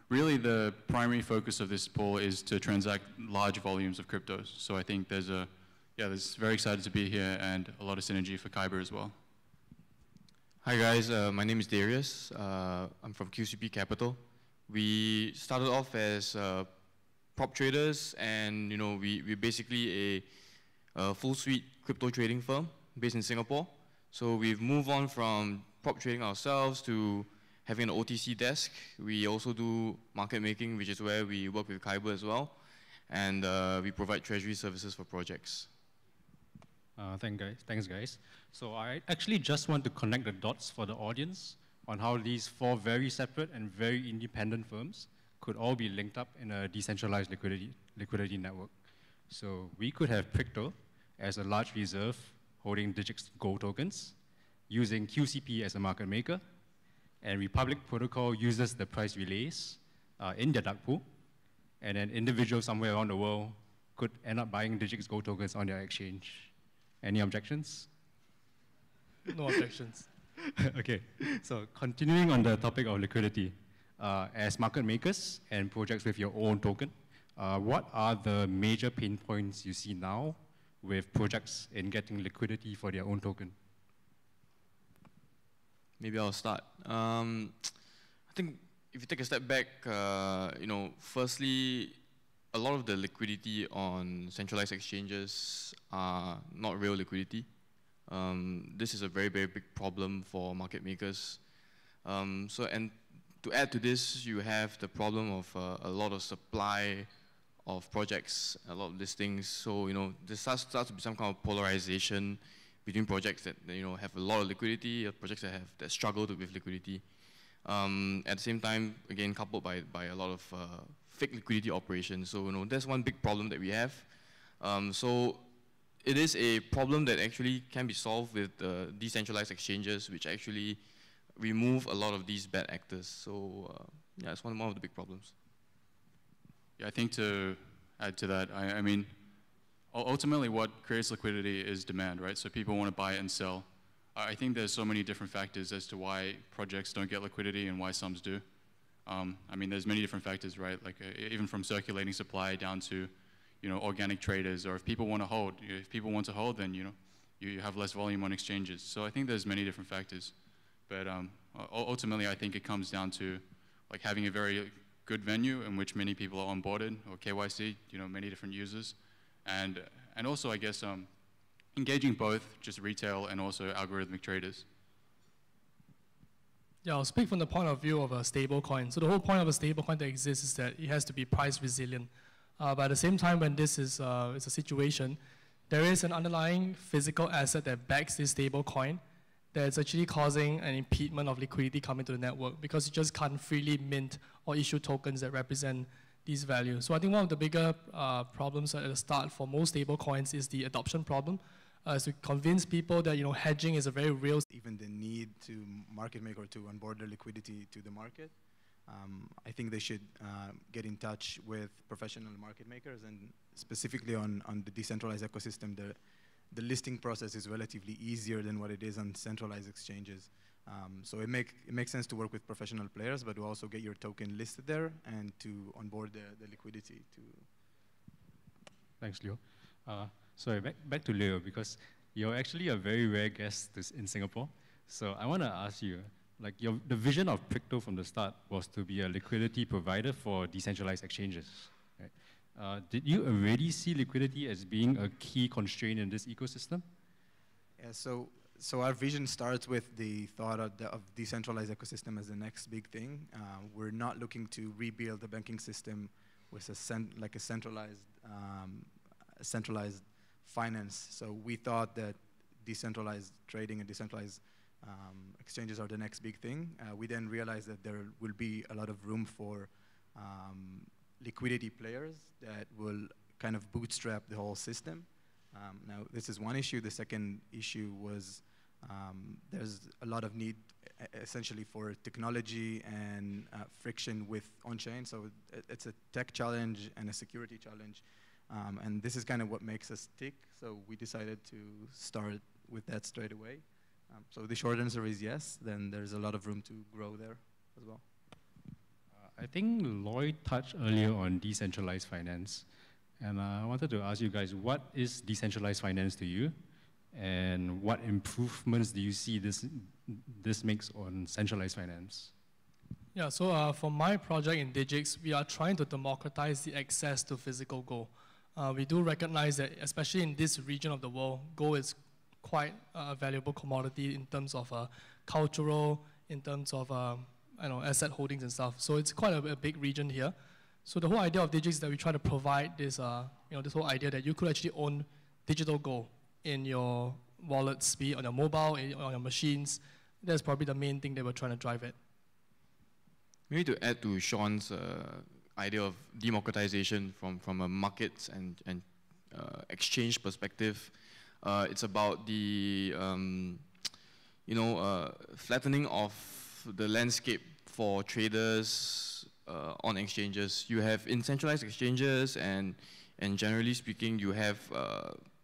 Really, the primary focus of this poll is to transact large volumes of cryptos. So I think there's very excited to be here and a lot of synergy for Kyber as well. Hi guys, my name is Darius. I'm from QCP Capital. We started off as prop traders, and we're basically a full suite crypto trading firm based in Singapore. So we've moved on from prop trading ourselves to having an OTC desk. We also do market making, which is where we work with Kyber as well, and we provide treasury services for projects. Thanks guys. So I actually just want to connect the dots for the audience on how these 4 very separate and very independent firms could all be linked up in a decentralized liquidity network. So we could have Pricto as a large reserve holding Digix Gold tokens, using QCP as a market maker, and Republic Protocol uses the price relays in their dark pool, and then individuals somewhere around the world could end up buying Digix Gold tokens on their exchange. Any objections? No objections. Okay, so continuing on the topic of liquidity, as market makers and projects with your own token, what are the major pain points you see now with projects in getting liquidity for their own token? Maybe I'll start. I think if you take a step back, firstly, a lot of the liquidity on centralized exchanges are not real liquidity. This is a very, very big problem for market makers. And to add to this, you have the problem of a lot of supply of projects, a lot of listings. So there starts to be some kind of polarization between projects that have a lot of liquidity, projects that struggle with liquidity. At the same time, again, coupled by a lot of fake liquidity operations. So, that's one big problem that we have. So it is a problem that actually can be solved with decentralized exchanges, which actually remove a lot of these bad actors. So yeah, it's one of the big problems. Yeah, I think to add to that, I mean, ultimately what creates liquidity is demand, right? So people want to buy and sell. I think there's so many different factors as to why projects don't get liquidity and why some do. I mean, there's many different factors, right? Like even from circulating supply down to, organic traders, or if people want to hold. If people want to hold, then, you have less volume on exchanges. So I think there's many different factors. But ultimately, I think it comes down to like having a very good venue in which many people are onboarded, or KYC, many different users. And also, I guess, engaging both just retail and also algorithmic traders. Yeah, I'll speak from the point of view of a stable coin. So the whole point of a stable coin that exists is that it has to be price resilient. But at the same time, when this is a situation, there is an underlying physical asset that backs this stable coin that's actually causing an impediment of liquidity coming to the network, because you just can't freely mint or issue tokens that represent these values. So I think one of the bigger problems at the start for most stable coins is the adoption problem. To convince people that hedging is a very real. Even the need to market make or to onboard their liquidity to the market, I think they should get in touch with professional market makers, and specifically on the decentralized ecosystem, the listing process is relatively easier than what it is on centralized exchanges. So it makes sense to work with professional players, but to also get your token listed there and to onboard the liquidity to. Thanks, Leo. Sorry, back to Leo, because you're actually a very rare guest in Singapore. So I want to ask you, like the vision of Pricto from the start was to be a liquidity provider for decentralized exchanges. Right? Did you already see liquidity as being a key constraint in this ecosystem? Yeah, so our vision starts with the thought of decentralized ecosystem as the next big thing. We're not looking to rebuild the banking system with a centralized finance. So we thought that decentralized trading and decentralized exchanges are the next big thing. We then realized that there will be a lot of room for liquidity players that will kind of bootstrap the whole system. Now, this is one issue. The second issue was there's a lot of need essentially for technology and friction with on-chain. So it's a tech challenge and a security challenge. And this is kind of what makes us tick. So we decided to start with that straight away. So the short answer is yes, then there's a lot of room to grow there as well. I think Lloyd touched earlier on decentralized finance. And I wanted to ask you guys, what is decentralized finance to you? And what improvements do you see this makes on centralized finance? Yeah, so for my project in Digix, we are trying to democratize the access to physical gold. We do recognize that, especially in this region of the world, gold is quite a valuable commodity in terms of cultural, in terms of asset holdings and stuff. So it's quite a big region here. So the whole idea of Digix is that we try to provide this, this whole idea that you could actually own digital gold in your wallets, be it on your mobile, on your machines. That's probably the main thing that we're trying to drive at. Maybe to add to Sean's idea of democratization from a markets and exchange perspective, it's about the flattening of the landscape for traders on exchanges. You have in centralized exchanges, and generally speaking, you have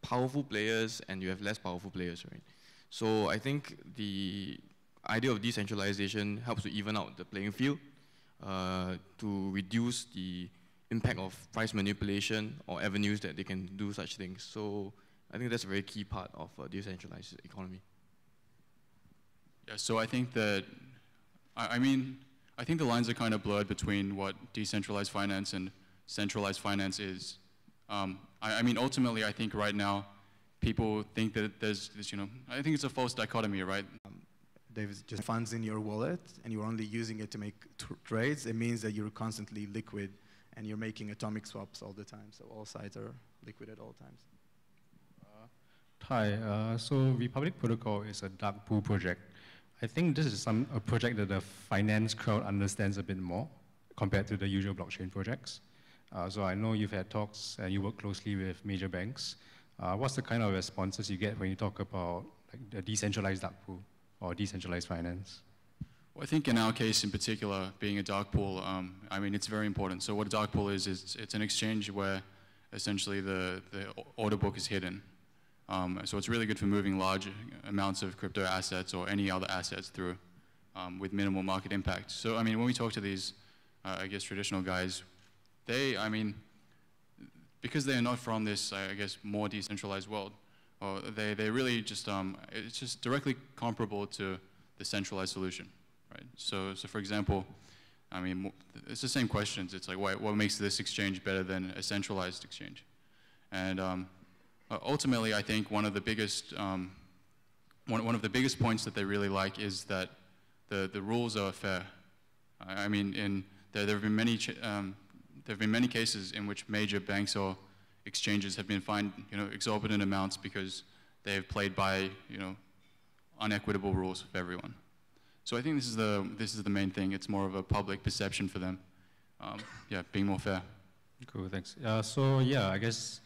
powerful players and you have less powerful players, right? So I think the idea of decentralization helps to even out the playing field, to reduce the impact of price manipulation or avenues that they can do such things. So I think that's a very key part of a decentralized economy. Yeah, so I think that, I think the lines are kind of blurred between what decentralized finance and centralized finance is. Ultimately, I think right now, people think that there's this, I think it's a false dichotomy, right? There's just funds in your wallet, and you're only using it to make trades. It means that you're constantly liquid, and you're making atomic swaps all the time. So all sides are liquid at all times. Hi, so Republic Protocol is a dark pool project. I think this is a project that the finance crowd understands a bit more compared to the usual blockchain projects. So I know you've had talks and you work closely with major banks. What's the kind of responses you get when you talk about like the decentralized dark pool or decentralized finance? Well, I think in our case in particular, being a dark pool, I mean, it's very important. So what a dark pool is it's an exchange where essentially the order book is hidden. So it's really good for moving large amounts of crypto assets or any other assets through with minimal market impact. So, I mean, when we talk to these, I guess, traditional guys, I mean, because they are not from this, I guess, more decentralized world, or they really just, it's just directly comparable to the centralized solution, right? So for example, I mean, it's the same questions. It's like, what makes this exchange better than a centralized exchange? And ultimately, I think one of the biggest points that they really like is that the rules are fair. I mean, there have been many cases in which major banks or exchanges have been fined, exorbitant amounts because they have played by, unequitable rules for everyone. So I think this is the main thing. It's more of a public perception for them. Yeah, being more fair. Cool, thanks. So yeah, I guess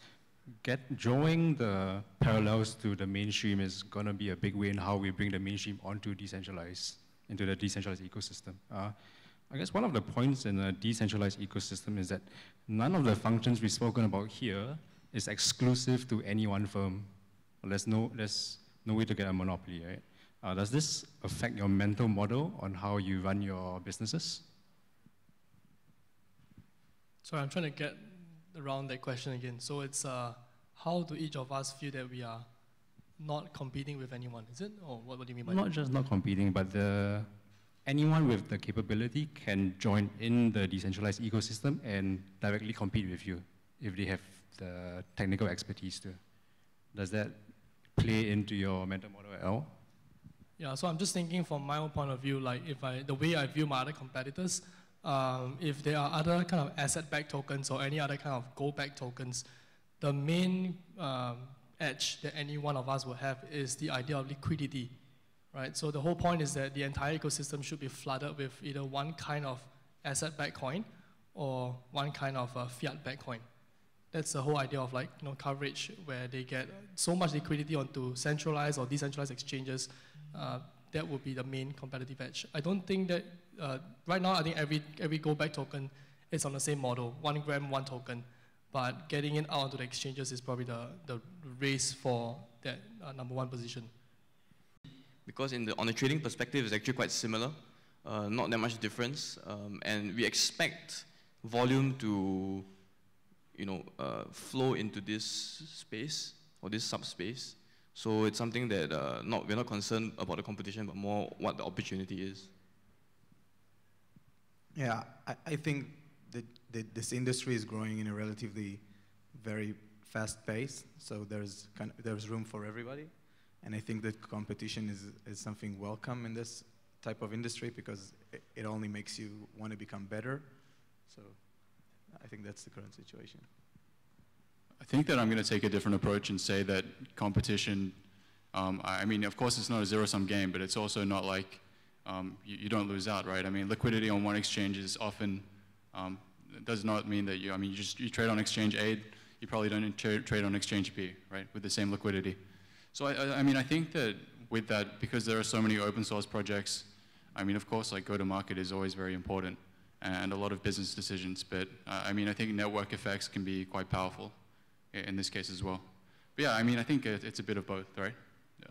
drawing the parallels to the mainstream is going to be a big way in how we bring the mainstream into the decentralized ecosystem. I guess one of the points in a decentralized ecosystem is that none of the functions we've spoken about here is exclusive to any one firm. There's no way to get a monopoly, right? Does this affect your mental model on how you run your businesses? Sorry, I'm trying to get around that question again. So it's how do each of us feel that we are not competing with anyone? Is it? Or what do you mean by that? Not just not competing, but anyone with the capability can join in the decentralized ecosystem and directly compete with you if they have the technical expertise to. Does that play into your mental model at all? Yeah, so I'm just thinking from my own point of view, like the way I view my other competitors, if there are other kind of asset-backed tokens or any other kind of gold-backed tokens, the main edge that any one of us will have is the idea of liquidity, right? So the whole point is that the entire ecosystem should be flooded with either one kind of asset-backed coin or one kind of fiat-backed coin. That's the whole idea of coverage where they get so much liquidity onto centralized or decentralized exchanges. That would be the main competitive edge. I don't think that right now. I think every go-back token is on the same model, 1 gram, 1 token. But getting it out onto the exchanges is probably the race for that number one position. Because on the trading perspective, it's actually quite similar, not that much difference, and we expect volume to flow into this space or this subspace. So it's something that we're not concerned about the competition, but more what the opportunity is. Yeah, I think that this industry is growing in a relatively very fast pace. So there's room for everybody, and I think that competition is something welcome in this type of industry because it only makes you want to become better. So I think that's the current situation. I think that I'm going to take a different approach and say that competition, I mean, of course it's not a zero-sum game, but it's also not like you don't lose out, right? I mean, liquidity on one exchange is often, does not mean that you trade on exchange A, you probably don't trade on exchange B, right, with the same liquidity. So I mean, I think that with that, because there are so many open source projects, I mean, of course, like go-to-market is always very important and a lot of business decisions, but I mean, I think network effects can be quite powerful in this case as well. But yeah, I mean, I think it's a bit of both, right? Yeah.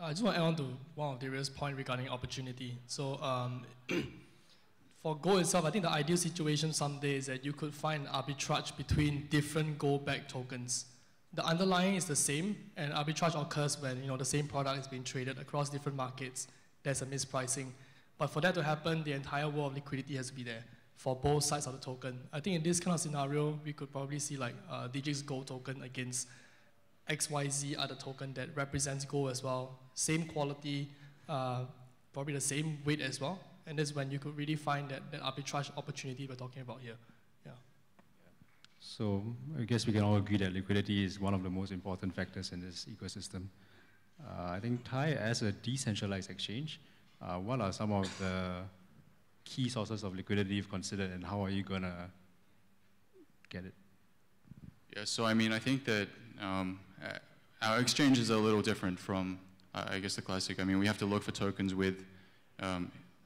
I just want to add on to one of Darius' point regarding opportunity. So for gold itself, I think the ideal situation someday is that you could find arbitrage between different gold-backed tokens. The underlying is the same, and arbitrage occurs when the same product is being traded across different markets. There's a mispricing. But for that to happen, the entire world of liquidity has to be there for both sides of the token. I think in this kind of scenario, we could probably see like DGX gold token against XYZ other token that represents gold as well. Same quality, probably the same weight as well. And that's when you could really find that arbitrage opportunity we're talking about here. Yeah. So I guess we can all agree that liquidity is one of the most important factors in this ecosystem. I think Thai, as a decentralized exchange, what are some of the key sources of liquidity you've considered, and how are you going to get it? Yeah, so I mean, I think that our exchange is a little different from, I guess, the classic. I mean, we have to look for tokens with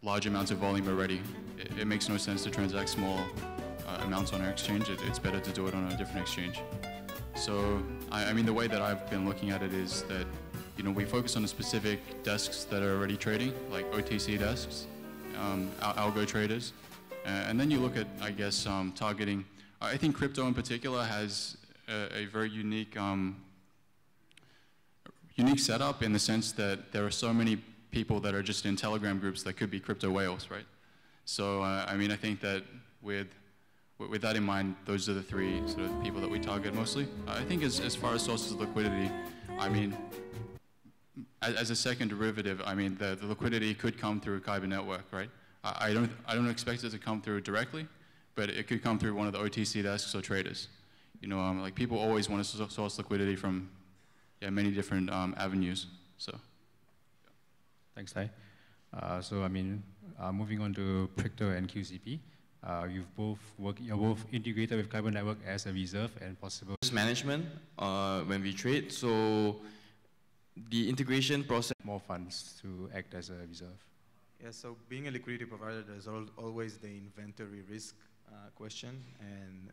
large amounts of volume already. It makes no sense to transact small amounts on our exchange. It's better to do it on a different exchange. So, I mean, the way that I've been looking at it is that, you know, we focus on the specific desks that are already trading, like OTC desks, algo traders, and then you look at, I guess, targeting. I think crypto in particular has a very unique setup in the sense that there are so many people that are just in Telegram groups that could be crypto whales, right? So, I mean, I think that with that in mind, those are the three sort of people that we target mostly. I think as far as sources of liquidity, I mean, as a second derivative, I mean, the liquidity could come through Kyber Network, right? I don't expect it to come through directly, but it could come through one of the OTC desks or traders. You know, like people always want to source liquidity from many different avenues. So, thanks, Thai. So I mean, moving on to Pricto and QCP, you're both integrated with Kyber Network as a reserve and possible risk management when we trade. So the integration process. More funds to act as a reserve. Yeah, so being a liquidity provider, there's always the inventory risk question, and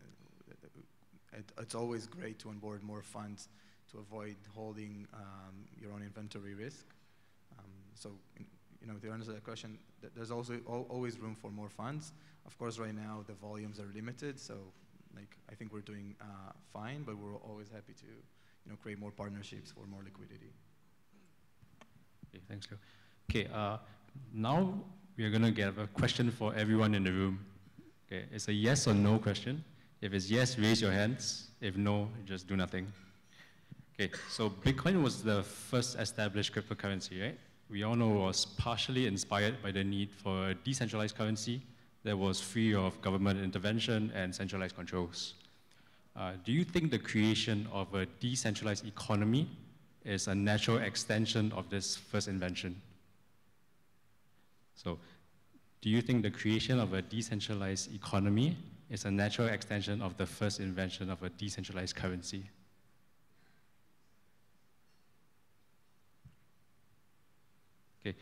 it's always great to onboard more funds to avoid holding your own inventory risk. So, you know, to answer that question, there's also always room for more funds. Of course, right now the volumes are limited, so like I think we're doing fine, but we're always happy to, you know, create more partnerships for more liquidity. Okay, thanks, Leo. Okay, now we are going to get a question for everyone in the room. Okay, it's a yes or no question. If it's yes, raise your hands. If no, just do nothing. Okay, so Bitcoin was the first established cryptocurrency, right? We all know it was partially inspired by the need for a decentralized currency that was free of government intervention and centralized controls. Do you think the creation of a decentralized economy is a natural extension of this first invention? So, do you think the creation of a decentralized economy is a natural extension of the first invention of a decentralized currency? Okay.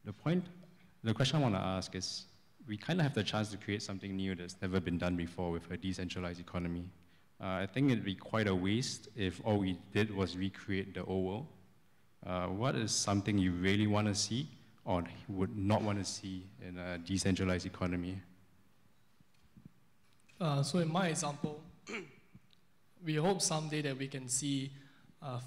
The question I want to ask is, we kind of have the chance to create something new that's never been done before with a decentralized economy. I think it'd be quite a waste if all we did was recreate the old world. What is something you really want to see or would not want to see in a decentralized economy? So in my example, we hope someday that we can see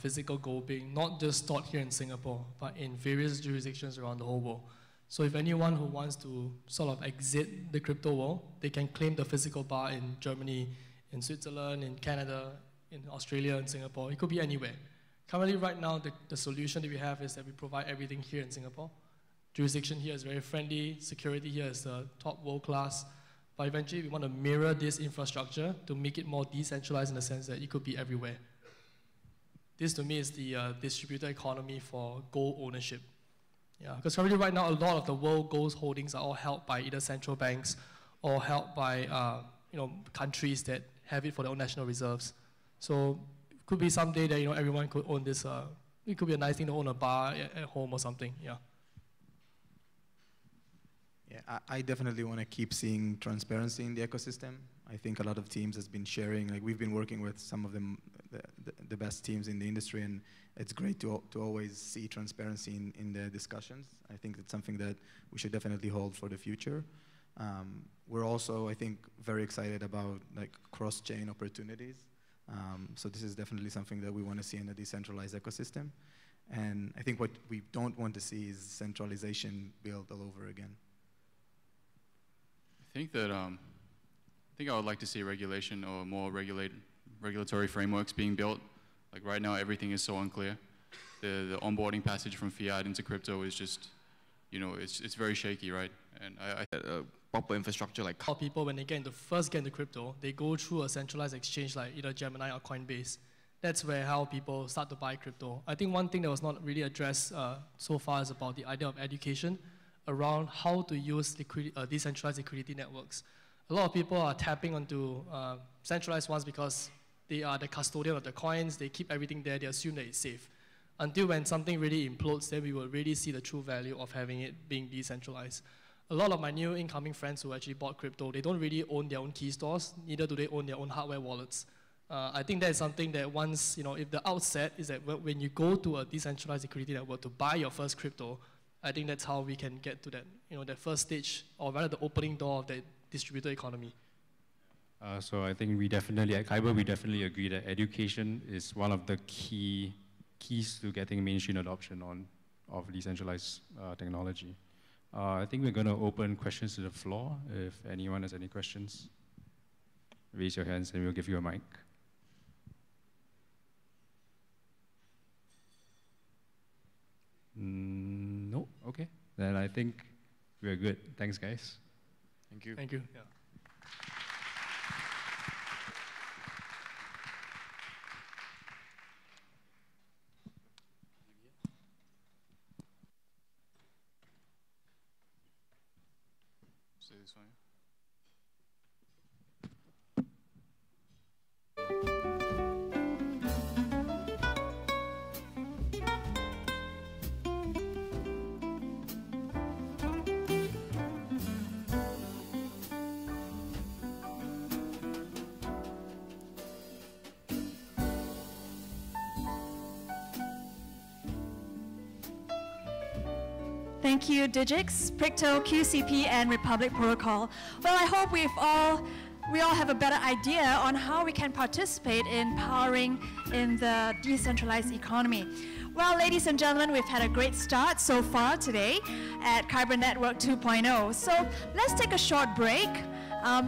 physical gold being not just stored here in Singapore, but in various jurisdictions around the whole world. So if anyone who wants to sort of exit the crypto world, they can claim the physical bar in Germany, in Switzerland, in Canada, in Australia, in Singapore. It could be anywhere. Currently, right now, the solution that we have is that we provide everything here in Singapore. Jurisdiction here is very friendly. Security here is top world class. But eventually, we want to mirror this infrastructure to make it more decentralized in the sense that it could be everywhere. This, to me, is the distributed economy for gold ownership. Yeah, because currently, right now, a lot of the world gold holdings are all held by either central banks or held by countries that have it for their own national reserves. So it could be someday that everyone could own this. It could be a nice thing to own a bar at home or something. Yeah. Yeah, I definitely want to keep seeing transparency in the ecosystem. I think a lot of teams has been sharing. Like we've been working with some of the best teams in the industry, and it's great to always see transparency in the discussions. I think it's something that we should definitely hold for the future. We're also, I think, very excited about like cross-chain opportunities. So this is definitely something that we want to see in a decentralized ecosystem. And I think what we don't want to see is centralization built all over again. I think that I would like to see regulation or more regulatory frameworks being built. Like right now, everything is so unclear. The onboarding passage from fiat into crypto is just, it's very shaky, right? And proper infrastructure like people when they first get into crypto, they go through a centralized exchange like either Gemini or Coinbase. that's where how people start to buy crypto. I think one thing that was not really addressed so far is about the idea of education around how to use decentralized liquidity networks. A lot of people are tapping onto centralized ones because they are the custodian of the coins, they keep everything there, they assume that it's safe. Until when something really implodes, then we will really see the true value of having it being decentralized. A lot of my new incoming friends who actually bought crypto, they don't really own their own key stores, neither do they own their own hardware wallets. I think that is something that once, if the outset is that when you go to a decentralized liquidity network to buy your first crypto, I think that's how we can get to that, that first stage, or rather the opening door of that distributed economy. So I think we definitely, at Kyber, we definitely agree that education is one of the keys to getting mainstream adoption of decentralized technology. I think we're going to open questions to the floor. If anyone has any questions, raise your hands and we'll give you a mic. No? Okay. Then I think we're good. Thanks, guys. Thank you. Thank you. Yeah. Say this one. Thank you, Digix, Pricto, QCP, and Republic Protocol. Well, I hope we all have a better idea on how we can participate in powering in the decentralized economy. Well, ladies and gentlemen, we've had a great start so far today at Kyber Network 2.0. So let's take a short break.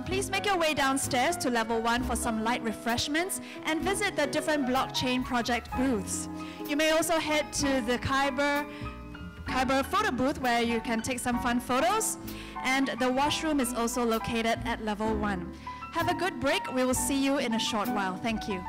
Please make your way downstairs to level 1 for some light refreshments and visit the different blockchain project booths. You may also head to the Kyber photo booth where you can take some fun photos, and the washroom is also located at level 1. Have a good break. We will see you in a short while. Thank you.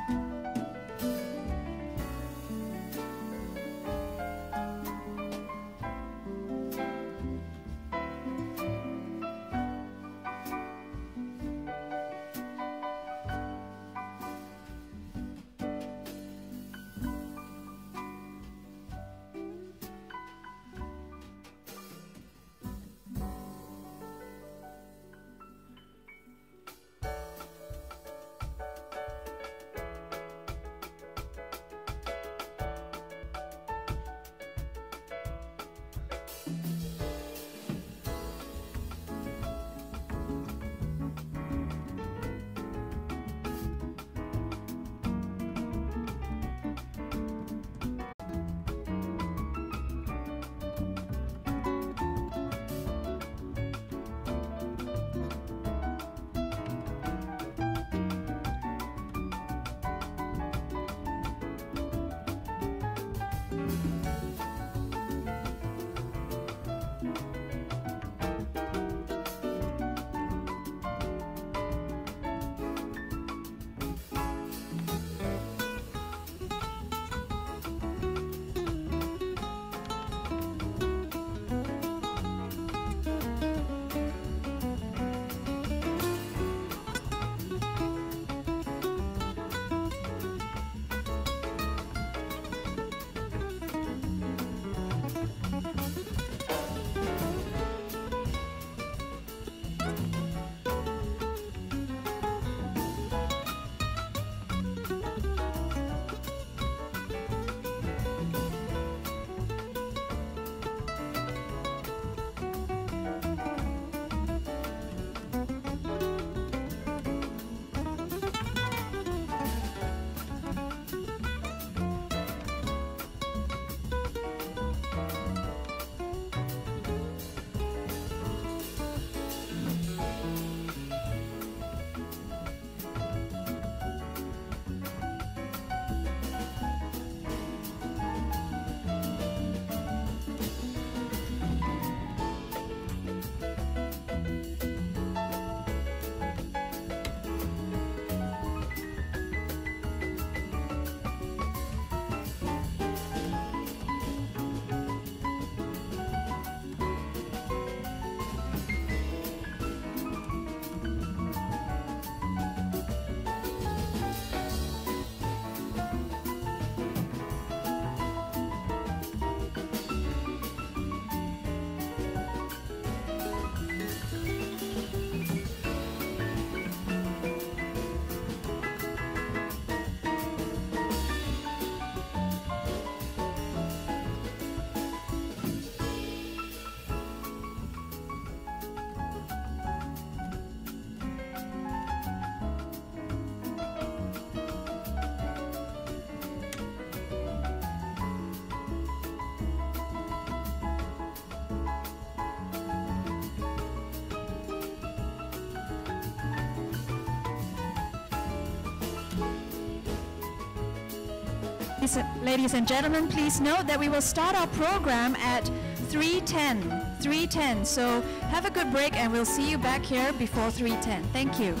Ladies and gentlemen, please note that we will start our program at 3:10. 3:10. So have a good break and we'll see you back here before 3:10. Thank you.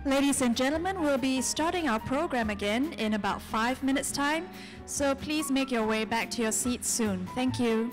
Ladies and gentlemen, we'll be starting our program again in about 5 minutes' time, so please make your way back to your seats soon. Thank you.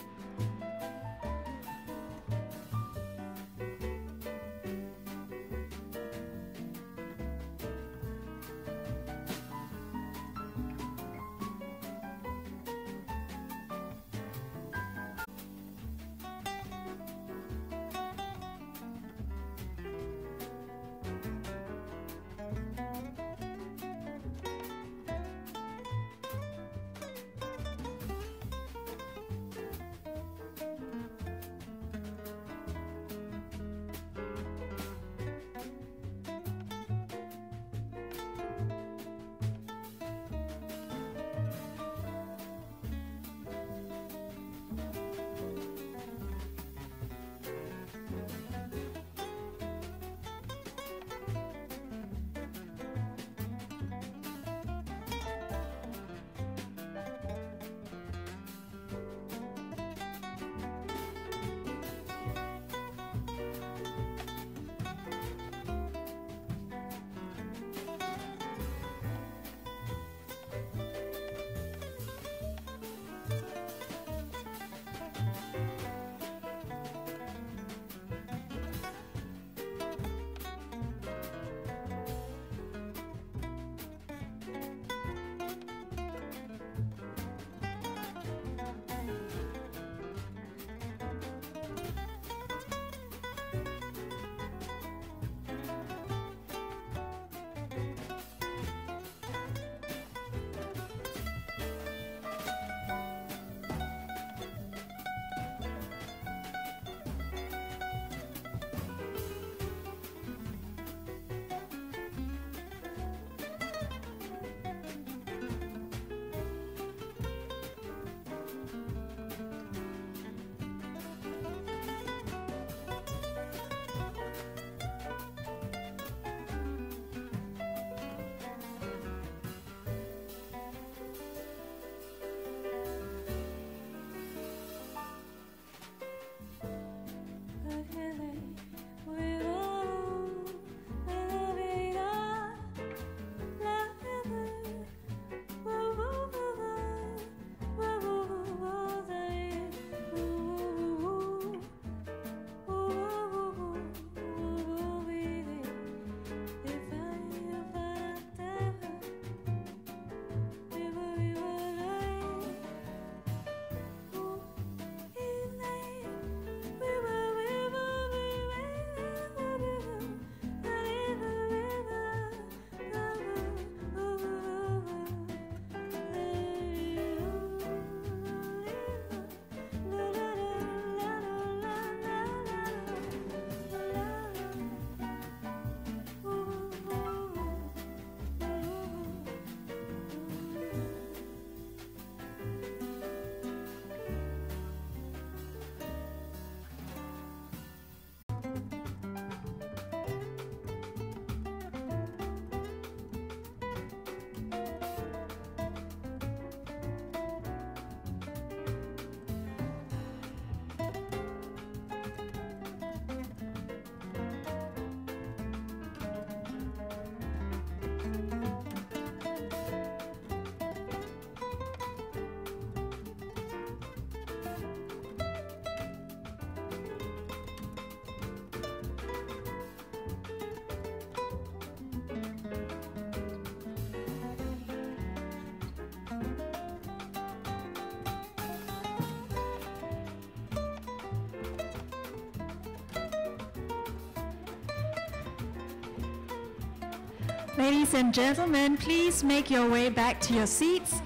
Ladies and gentlemen, please make your way back to your seats.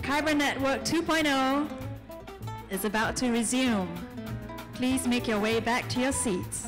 Kyber Network 2.0 is about to resume. Please make your way back to your seats.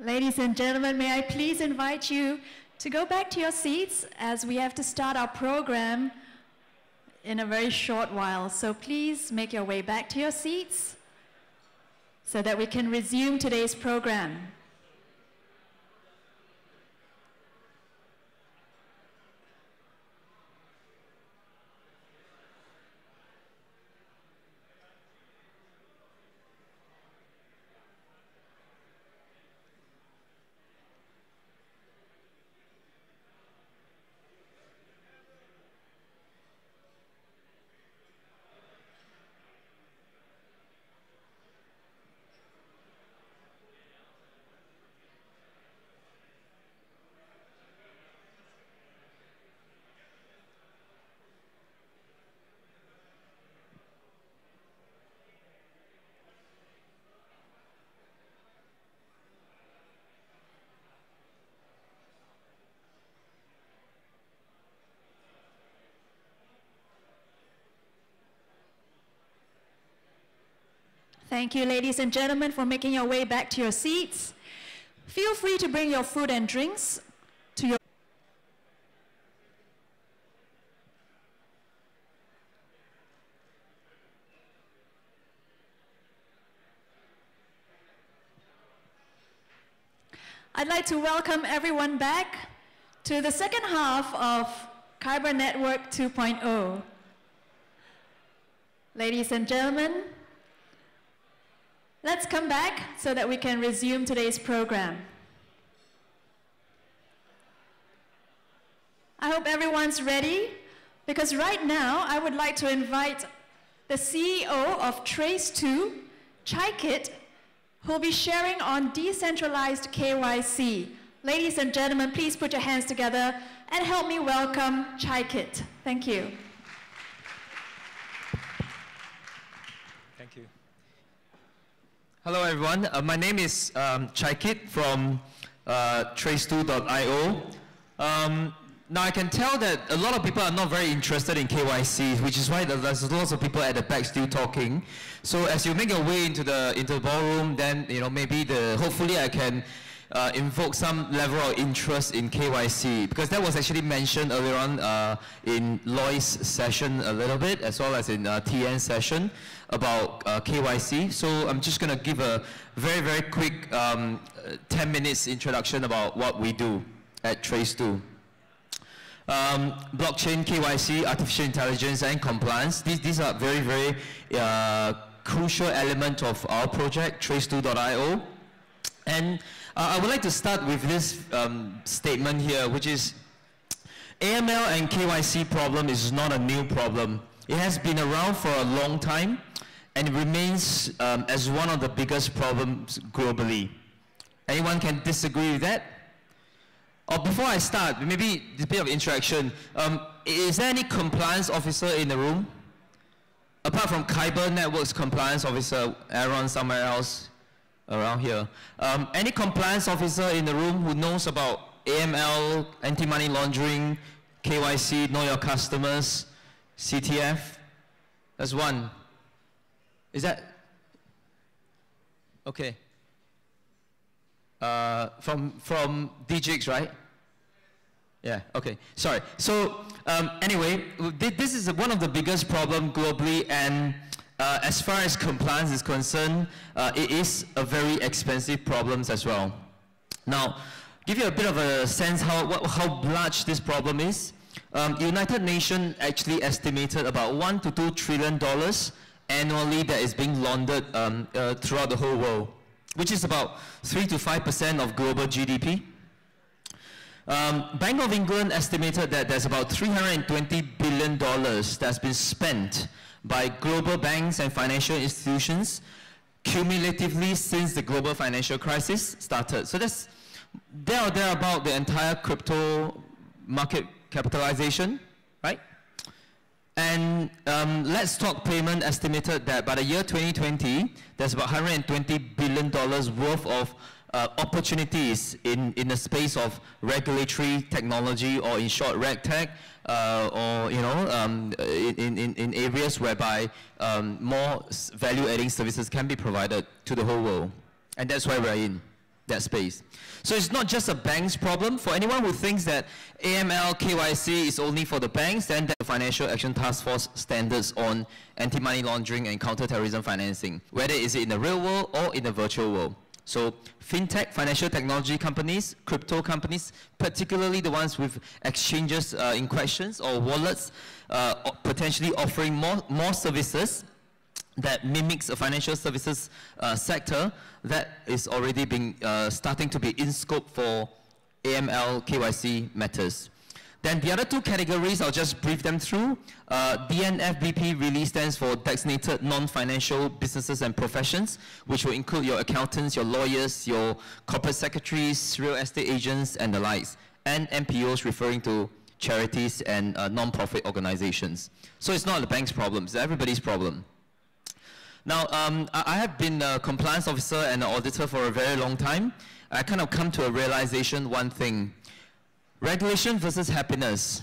Ladies and gentlemen, may I please invite you to go back to your seats as we have to start our program in a very short while. So please make your way back to your seats so that we can resume today's program. Thank you, ladies and gentlemen, for making your way back to your seats. Feel free to bring your food and drinks to your... I'd like to welcome everyone back to the second half of Kyber Network 2.0. Ladies and gentlemen, let's come back so that we can resume today's program. I hope everyone's ready, because right now I would like to invite the CEO of Trace2, Chai-Kit, who will be sharing on Decentralized KYC. Ladies and gentlemen, please put your hands together and help me welcome Chai-Kit. Thank you. Thank you. Hello everyone, my name is Chai-Kit from Trace2.io. Now I can tell that a lot of people are not very interested in KYC, which is why there's lots of people at the back still talking. So as you make your way into the ballroom, then maybe hopefully I can invoke some level of interest in KYC, because that was actually mentioned earlier on in Loy's session a little bit, as well as in TN's session about KYC. So I'm just going to give a very, very quick 10 minutes introduction about what we do at Trace2. Blockchain, KYC, artificial intelligence, and compliance. These are very, very crucial element of our project, Trace2.io. And I would like to start with this statement here, which is AML and KYC problem is not a new problem. It has been around for a long time, and it remains as one of the biggest problems globally. Anyone can disagree with that? Or before I start, maybe a bit of interaction. Is there any compliance officer in the room? Apart from Kyber Network's compliance officer, Aaron somewhere else around here. Any compliance officer in the room who knows about AML, anti-money laundering, KYC, know your customers, CTF? That's one. Is that? Okay. From DGX, right? Yeah, okay, sorry. So anyway, this is one of the biggest problems globally, and as far as compliance is concerned, it is a very expensive problem as well. Now, give you a bit of a sense how large this problem is. United Nations actually estimated about $1 to $2 trillion annually that is being laundered throughout the whole world, which is about 3 to 5% of global GDP. Bank of England estimated that there's about $320 billion that's been spent by global banks and financial institutions cumulatively since the global financial crisis started. So that's there or there about the entire crypto market capitalization, right? And Let's Talk Payment estimated that by the year 2020, there's about $120 billion worth of opportunities in the space of regulatory technology, or in short, RegTech, or in areas whereby more value-adding services can be provided to the whole world. And that's why we're in. that space. So it's not just a bank's problem. For anyone who thinks that AML KYC is only for the banks, then the Financial Action Task Force standards on anti-money laundering and counter-terrorism financing, whether it's in the real world or in the virtual world. So fintech, financial technology companies, crypto companies, particularly the ones with exchanges in questions or wallets, potentially offering more services that mimics a financial services sector that is already being starting to be in scope for AML KYC matters. Then the other two categories, I'll just brief them through. DNFBP really stands for Designated Non-Financial Businesses and Professions, which will include your accountants, your lawyers, your corporate secretaries, real estate agents, and the likes. And NPOs referring to charities and non-profit organizations. So it's not the bank's problem, it's everybody's problem. Now, I have been a compliance officer and an auditor for a very long time. I kind of come to a realization, one thing. Regulation versus happiness.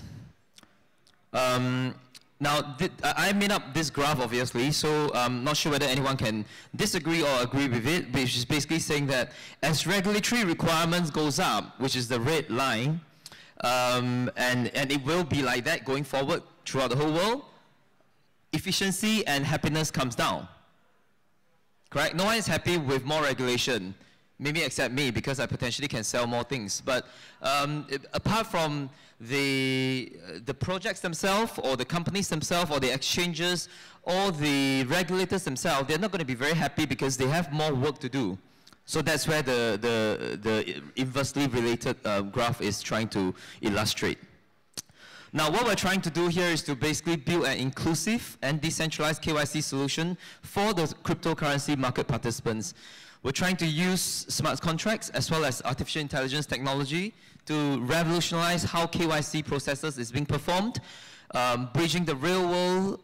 Now, I made up this graph, obviously, so I'm not sure whether anyone can disagree or agree with it, which is basically saying that as regulatory requirements goes up, which is the red line, and it will be like that going forward throughout the whole world, efficiency and happiness comes down. Correct? No one is happy with more regulation. Maybe except me, because I potentially can sell more things. But apart from the projects themselves, or the companies themselves, or the exchanges, or the regulators themselves, they're not going to be very happy because they have more work to do. So that's where the inversely related graph is trying to illustrate. Now, what we're trying to do here is to basically build an inclusive and decentralized KYC solution for the cryptocurrency market participants. We're trying to use smart contracts as well as artificial intelligence technology to revolutionize how KYC processes is being performed, bridging the real world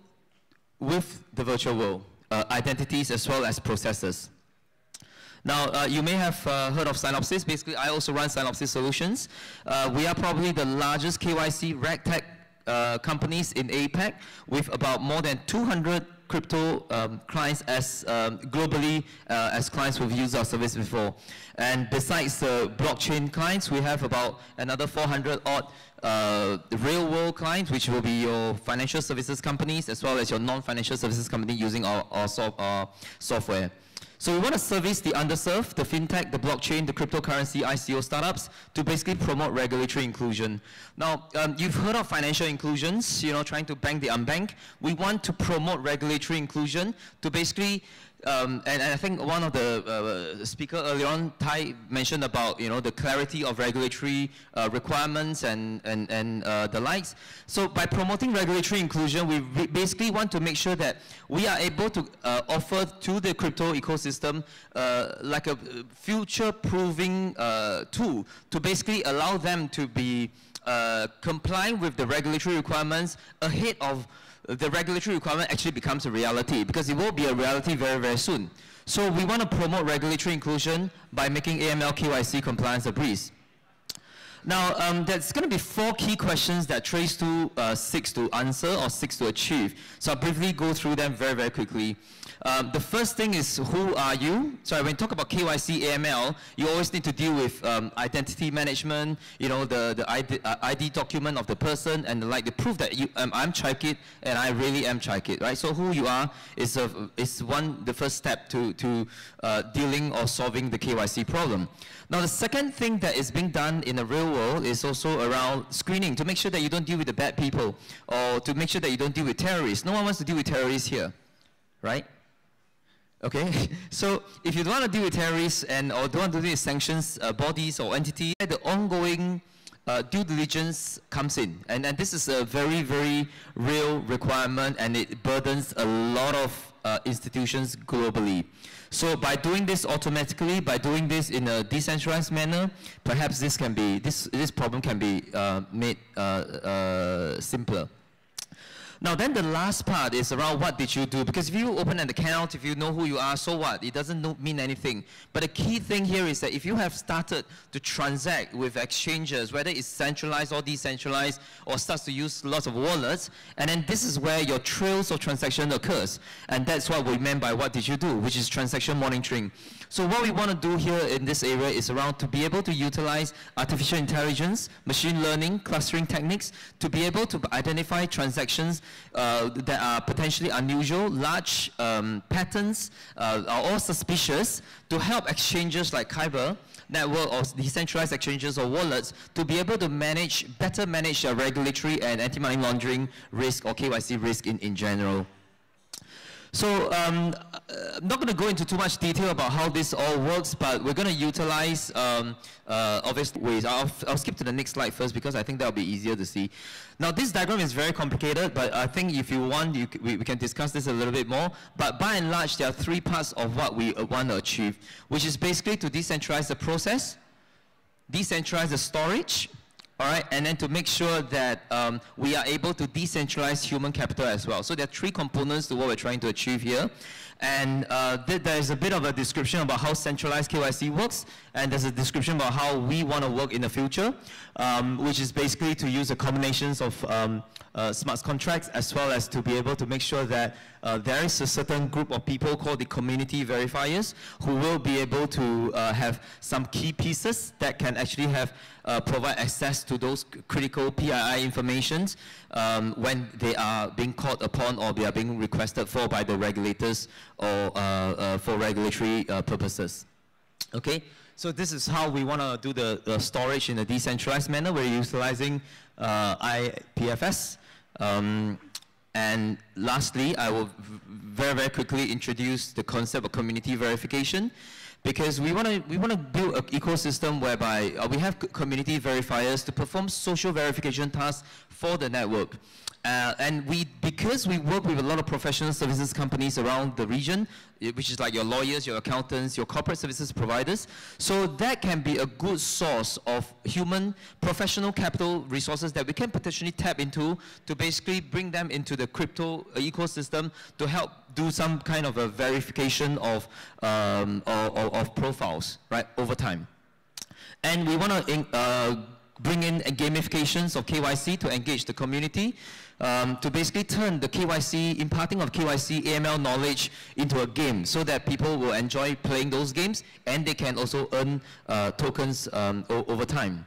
with the virtual world, identities as well as processes. Now, you may have heard of Synopsys. Basically, I also run Synopsys Solutions. We are probably the largest KYC RegTech companies in APAC, with about more than 200 crypto clients as globally as clients who've used our service before. And besides the blockchain clients, we have about another 400 odd real world clients, which will be your financial services companies as well as your non-financial services company using our software. So we want to service the underserved, the fintech, the blockchain, the cryptocurrency, ICO startups to basically promote regulatory inclusion. Now, you've heard of financial inclusions, you know, trying to bank the unbanked. We want to promote regulatory inclusion to basically, and I think one of the speaker earlier on, Tai, mentioned about, you know, the clarity of regulatory requirements and the likes. So by promoting regulatory inclusion, we basically want to make sure that we are able to offer to the crypto ecosystem like a future-proofing tool to basically allow them to be complying with the regulatory requirements ahead of the regulatory requirement actually becomes a reality, because it will be a reality very, very soon. So we want to promote regulatory inclusion by making AML KYC compliance a breeze. Now, there's going to be 4 key questions that Trace2 seeks to answer or seeks to achieve. So I'll briefly go through them very, very quickly. The first thing is, who are you? So when you talk about KYC AML, you always need to deal with identity management, you know, the ID document of the person and the proof that I'm Chaikit and I really am Chaikit, right? So who you are is the first step to dealing or solving the KYC problem. Now, the second thing that is being done in the real world is also around screening, to make sure that you don't deal with the bad people, or to make sure that you don't deal with terrorists. No one wants to deal with terrorists here, right? Okay, so if you don't want to deal with terrorists or don't want to deal with sanctions bodies or entities, the ongoing due diligence comes in. And this is a very, very real requirement, and it burdens a lot of institutions globally. So by doing this automatically, by doing this in a decentralized manner, perhaps this can be, this problem can be made simpler. Now then the last part is around what did you do? Because if you open an account, if you know who you are, so what? It doesn't mean anything. But the key thing here is that if you have started to transact with exchanges, whether it's centralized or decentralized, or starts to use lots of wallets, and then this is where your trails of transaction occurs. And that's what we meant by what did you do, which is transaction monitoring. So what we want to do here in this area is around to be able to utilize artificial intelligence, machine learning, clustering techniques to be able to identify transactions that are potentially unusual, large patterns, are all suspicious, to help exchanges like Kyber Network or decentralized exchanges or wallets to be able to better manage their regulatory and anti-money laundering risk or KYC risk in general. So I'm not going to go into too much detail about how this all works, but we're going to utilize obvious ways. I'll skip to the next slide first because I think that'll be easier to see. Now this diagram is very complicated, but I think if you want, we can discuss this a little bit more. But by and large, there are three parts of what we want to achieve, which is basically to decentralize the process, decentralize the storage, all right, and then to make sure that we are able to decentralize human capital as well. So there are three components to what we're trying to achieve here. And there's a bit of a description about how centralized KYC works, and there's a description about how we want to work in the future, which is basically to use a combinations of smart contracts as well as to be able to make sure that there is a certain group of people called the community verifiers who will be able to have some key pieces that can actually have provide access to those critical PII informations when they are being called upon or they are being requested for by the regulators or for regulatory purposes. Okay, so this is how we want to do the storage in a decentralized manner. We're utilizing IPFS. And lastly, I will very, very quickly introduce the concept of community verification, because we want to build an ecosystem whereby we have community verifiers to perform social verification tasks for the network. And because we work with a lot of professional services companies around the region, which is like your lawyers, your accountants, your corporate services providers, so that can be a good source of human professional capital resources that we can potentially tap into to basically bring them into the crypto ecosystem to help do some kind of a verification of profiles, right, over time. And we want to bring in gamifications of KYC to engage the community, to basically turn the KYC, imparting of KYC AML knowledge into a game so that people will enjoy playing those games and they can also earn tokens over time.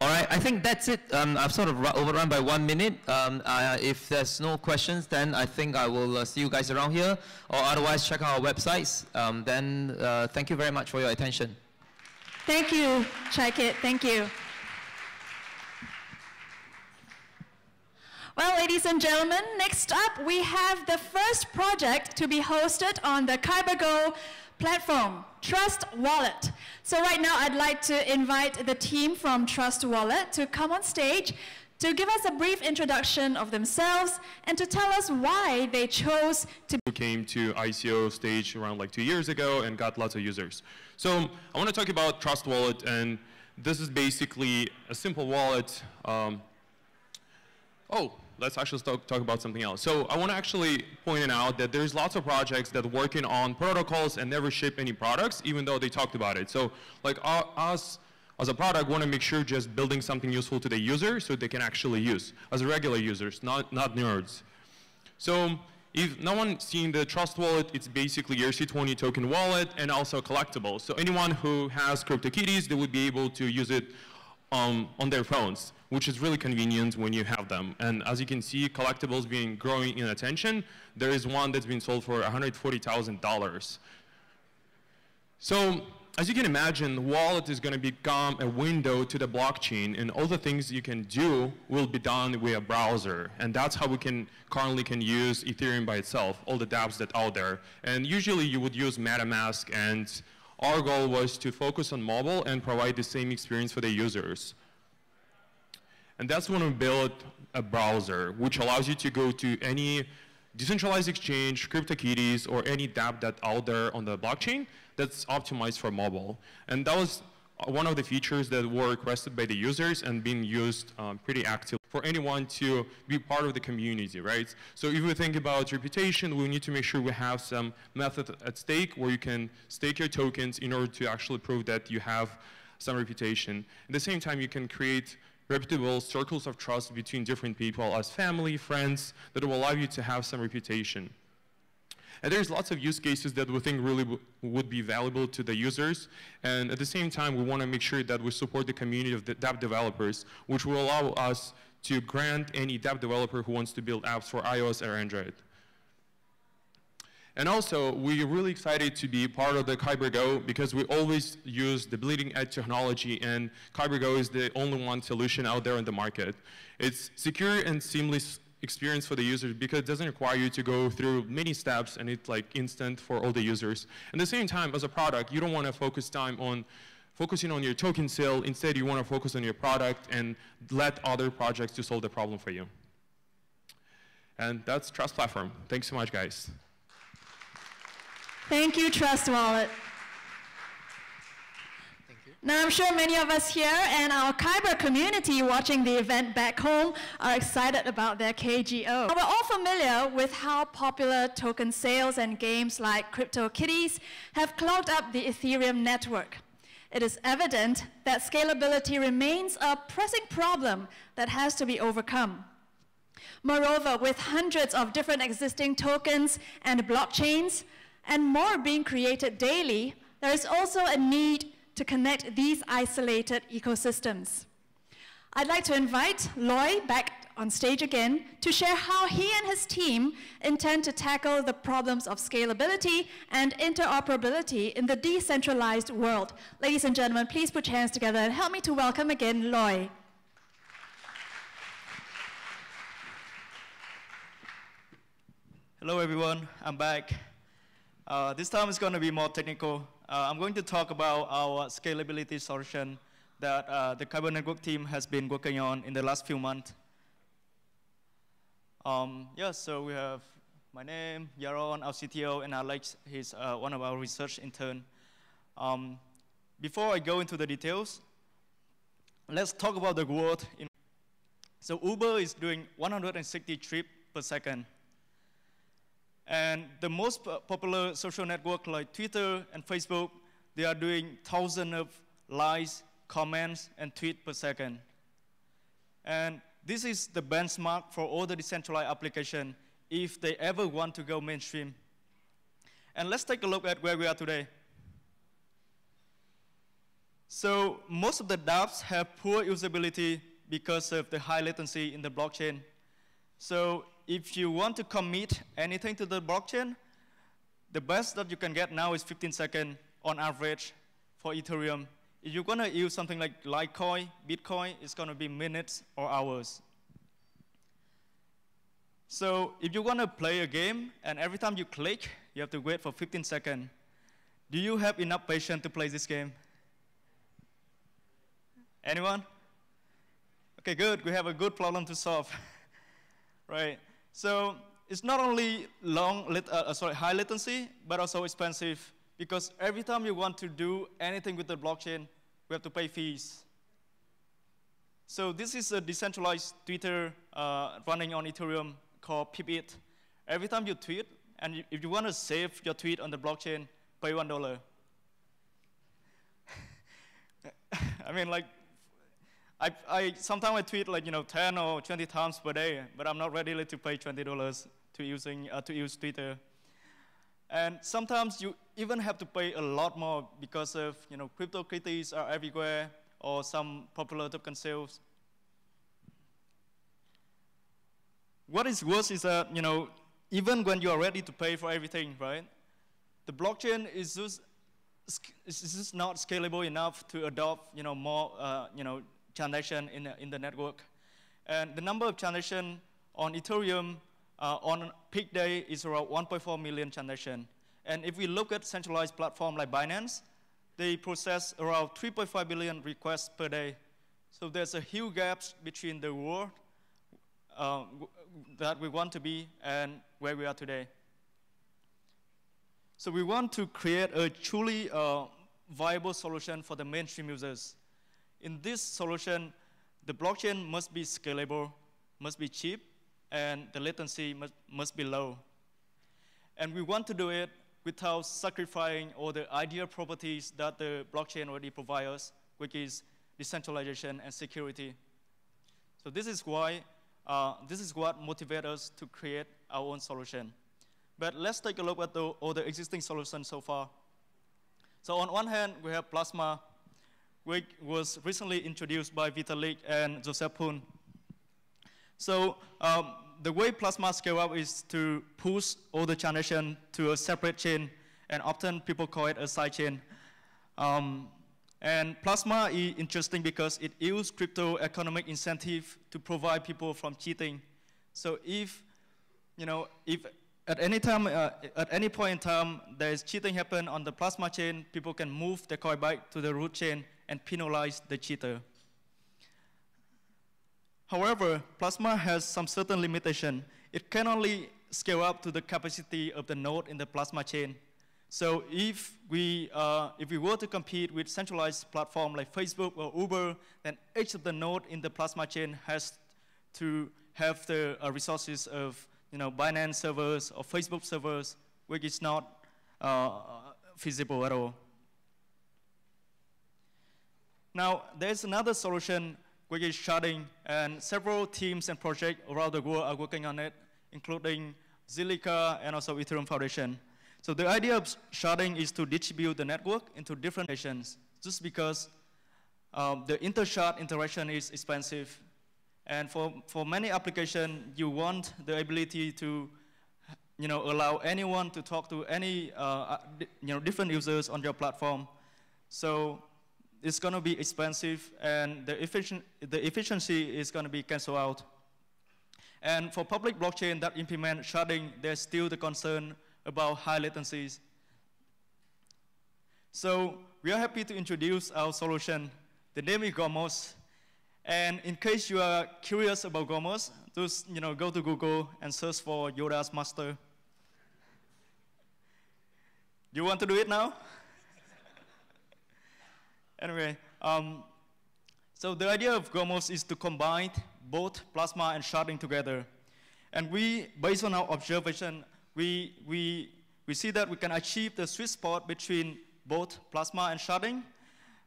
All right, I think that's it. I've sort of overrun by 1 minute. If there's no questions, then I think I will see you guys around here, or otherwise check out our websites. Then thank you very much for your attention. Thank you, Chai-Kit. Thank you. Well, ladies and gentlemen, next up we have the first project to be hosted on the Kyber Go platform, Trust Wallet. So right now I'd like to invite the team from Trust Wallet to come on stage to give us a brief introduction of themselves and to tell us why they chose to came to ICO stage around like 2 years ago and got lots of users. So I want to talk about Trust Wallet, and this is basically a simple wallet. Let's actually talk about something else. So I want to actually point out that there's lots of projects that are working on protocols and never ship any products, even though they talked about it. So like us as a product want to make sure just building something useful to the user so they can actually use as regular users, not nerds. So if no one's seen the Trust Wallet, it's basically ERC20 token wallet and also collectible. So anyone who has CryptoKitties, they would be able to use it on their phones, which is really convenient when you have them. And as you can see, collectibles being growing in attention. There is one that's been sold for $140,000. So as you can imagine, wallet is going to become a window to the blockchain, and all the things you can do will be done with a browser. And that's how we currently can use Ethereum by itself, all the dApps that are out there. And usually you would use MetaMask, and our goal was to focus on mobile and provide the same experience for the users. And that's when we built a browser, which allows you to go to any decentralized exchange, CryptoKitties, or any dApp that's out there on the blockchain that's optimized for mobile. And that was one of the features that were requested by the users and being used pretty actively for anyone to be part of the community, right? So if we think about reputation, we need to make sure we have some method at stake where you can stake your tokens in order to actually prove that you have some reputation. At the same time, you can create reputable circles of trust between different people as family, friends, that will allow you to have some reputation. And there's lots of use cases that we think really would be valuable to the users. And at the same time, we want to make sure that we support the community of the dApp developers, which will allow us to grant any dApp developer who wants to build apps for iOS or Android. And also, we're really excited to be part of the Kyber Go because we always use the bleeding edge technology, and Kyber Go is the only one solution out there in the market. It's secure and seamless experience for the users because it doesn't require you to go through many steps, and it's like instant for all the users. At the same time, as a product, you don't want to focus time on focusing on your token sale. Instead, you want to focus on your product and let other projects to solve the problem for you. And that's Trust Platform. Thanks so much, guys. Thank you, Trust Wallet. Now, I'm sure many of us here and our Kyber community watching the event back home are excited about their KGO. We're all familiar with how popular token sales and games like CryptoKitties have clogged up the Ethereum network. It is evident that scalability remains a pressing problem that has to be overcome. Moreover, with hundreds of different existing tokens and blockchains, and more being created daily, there is also a need to connect these isolated ecosystems. I'd like to invite Loy back on stage again to share how he and his team intend to tackle the problems of scalability and interoperability in the decentralized world. Ladies and gentlemen, please put your hands together and help me to welcome again Loy. Hello everyone, I'm back. This time it's going to be more technical. I'm going to talk about our scalability solution that the Kyber Network team has been working on in the last few months. So we have my name, Yaron, our CTO, and Alex, he's one of our research interns. Before I go into the details, let's talk about the world. So Uber is doing 160 trips per second. And the most popular social network like Twitter and Facebook, they are doing thousands of likes, comments, and tweets per second. And this is the benchmark for all the decentralized applications if they ever want to go mainstream. And let's take a look at where we are today. So most of the dApps have poor usability because of the high latency in the blockchain. So if you want to commit anything to the blockchain, the best that you can get now is 15 seconds on average for Ethereum. If you're going to use something like Litecoin, Bitcoin, it's going to be minutes or hours. So if you want to play a game, and every time you click, you have to wait for 15 seconds, do you have enough patience to play this game? Anyone? Okay, good. We have a good problem to solve. Right? So it's not only high latency, but also expensive, because every time you want to do anything with the blockchain, we have to pay fees. So this is a decentralized Twitter running on Ethereum called PipIt. Every time you tweet, and if you want to save your tweet on the blockchain, pay $1. I mean, like, sometimes I tweet like 10 or 20 times per day, but I'm not ready to pay $20 to use Twitter. And sometimes you even have to pay a lot more because of CryptoKitties are everywhere, or some popular token sales. What is worse is that even when you are ready to pay for everything, right? The blockchain is just not scalable enough to adopt more transaction in the network. And the number of transactions on Ethereum on peak day is around 1.4 million transactions. And if we look at centralized platforms like Binance, they process around 3.5 billion requests per day. So there's a huge gap between the world that we want to be and where we are today. So we want to create a truly viable solution for the mainstream users. In this solution, the blockchain must be scalable, must be cheap, and the latency must be low. And we want to do it without sacrificing all the ideal properties that the blockchain already provides us, which is decentralization and security. So this is why, this is what motivates us to create our own solution. But let's take a look at all the existing solutions so far. So on one hand, we have Plasma, which was recently introduced by Vitalik and Joseph Poon. So the way Plasma scale up is to push all the transaction to a separate chain, and often people call it a sidechain. And Plasma is interesting because it uses crypto economic incentive to provide people from cheating. So if at any time, at any point in time, there is cheating happen on the Plasma chain, people can move the coin back to the root chain and penalize the cheater. However, Plasma has some certain limitation. It can only scale up to the capacity of the node in the Plasma chain. So if we were to compete with centralized platform like Facebook or Uber, then each of the node in the Plasma chain has to have the resources of Binance servers or Facebook servers, which is not feasible at all. Now, there's another solution, which is sharding, and several teams and projects around the world are working on it, including Zilliqa and also Ethereum Foundation. So the idea of sharding is to distribute the network into different nations, just because the inter-shard interaction is expensive. And for many applications, you want the ability to allow anyone to talk to any different users on your platform. So it's going to be expensive, and the efficiency is going to be canceled out. And for public blockchain that implement sharding, there's still the concern about high latencies. So we are happy to introduce our solution. The name is Gomos. And in case you are curious about Gomos, just go to Google and search for Yoda's master. You want to do it now? Anyway, so the idea of Gomos is to combine both Plasma and sharding together. And based on our observation, we see that we can achieve the sweet spot between both Plasma and sharding.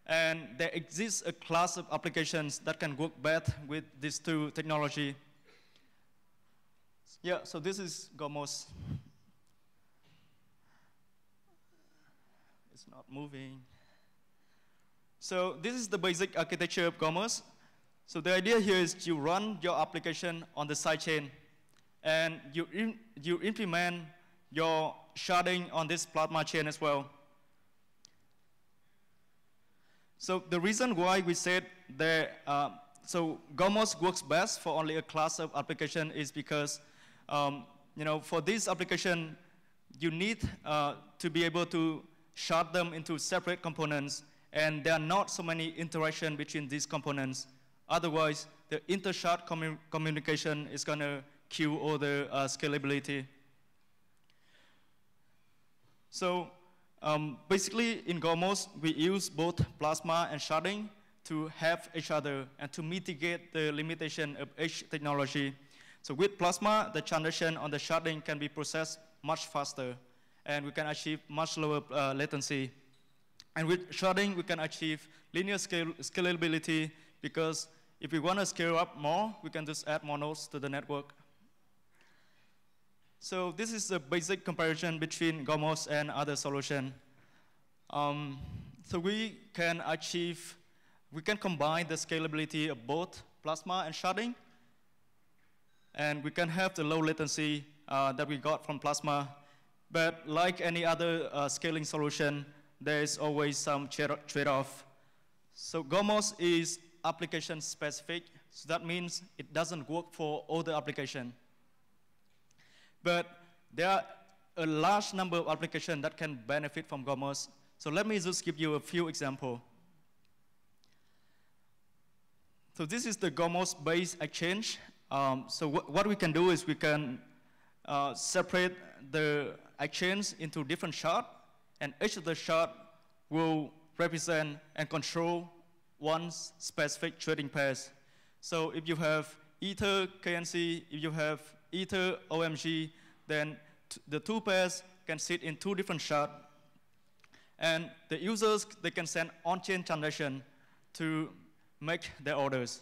And there exists a class of applications that can work better with these two technology. Yeah, so this is Gomos. It's not moving. So this is the basic architecture of Gomos. So the idea here is you run your application on the sidechain, and you implement your sharding on this Plasma chain as well. So the reason why we said that, so Gomos works best for only a class of application is because, for this application, you need to be able to shard them into separate components, and there are not so many interaction between these components. Otherwise, the inter-shard communication is going to kill all the scalability. So basically, in Gomos, we use both Plasma and sharding to have each other and to mitigate the limitation of each technology. So with Plasma, the transaction on the sharding can be processed much faster, and we can achieve much lower latency. And with sharding, we can achieve linear scalability, because if we want to scale up more, we can just add more nodes to the network. So this is a basic comparison between Gomos and other solution. So we can combine the scalability of both Plasma and sharding, and we can have the low latency that we got from Plasma. But like any other scaling solution, there is always some trade-off. So Gomos is application specific, so that means it doesn't work for all the applications. But there are a large number of applications that can benefit from Gomos. So let me just give you a few examples. So this is the Gomos-based exchange. So what we can do is we can separate the exchange into different shards, and each of the shards will represent and control one specific trading pairs. So if you have Ether KNC, if you have Ether OMG, then the two pairs can sit in two different shards. And the users, they can send on-chain transaction to make their orders.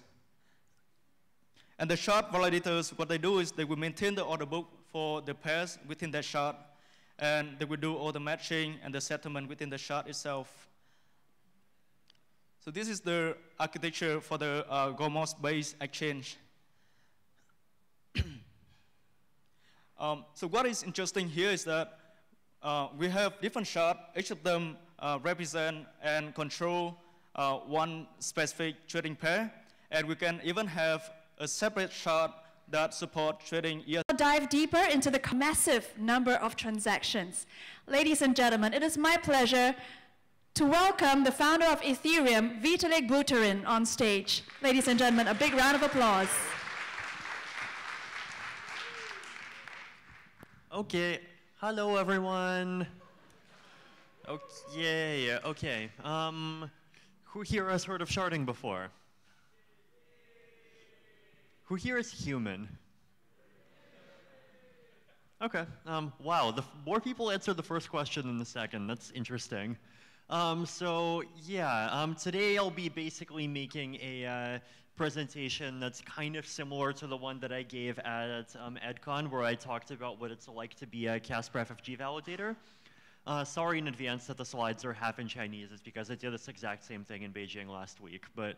And the shard validators, what they do is they will maintain the order book for the pairs within that shard, and they will do all the matching and the settlement within the shard itself. So this is the architecture for the GOMOS-based exchange. So what is interesting here is that we have different shards. Each of them represent and control one specific trading pair, and we can even have a separate shard that support trading. Dive deeper into the massive number of transactions. Ladies and gentlemen, it is my pleasure to welcome the founder of Ethereum, Vitalik Buterin, on stage. Ladies and gentlemen, a big round of applause. Okay, hello everyone. Okay, okay. Who here has heard of sharding before? Who here is human? Okay, wow, more people answered the first question than the second. That's interesting. So yeah, today I'll be basically making a presentation that's kind of similar to the one that I gave at EdCon, where I talked about what it's like to be a Casper FFG validator. Sorry in advance that the slides are half in Chinese. It's because I did this exact same thing in Beijing last week. But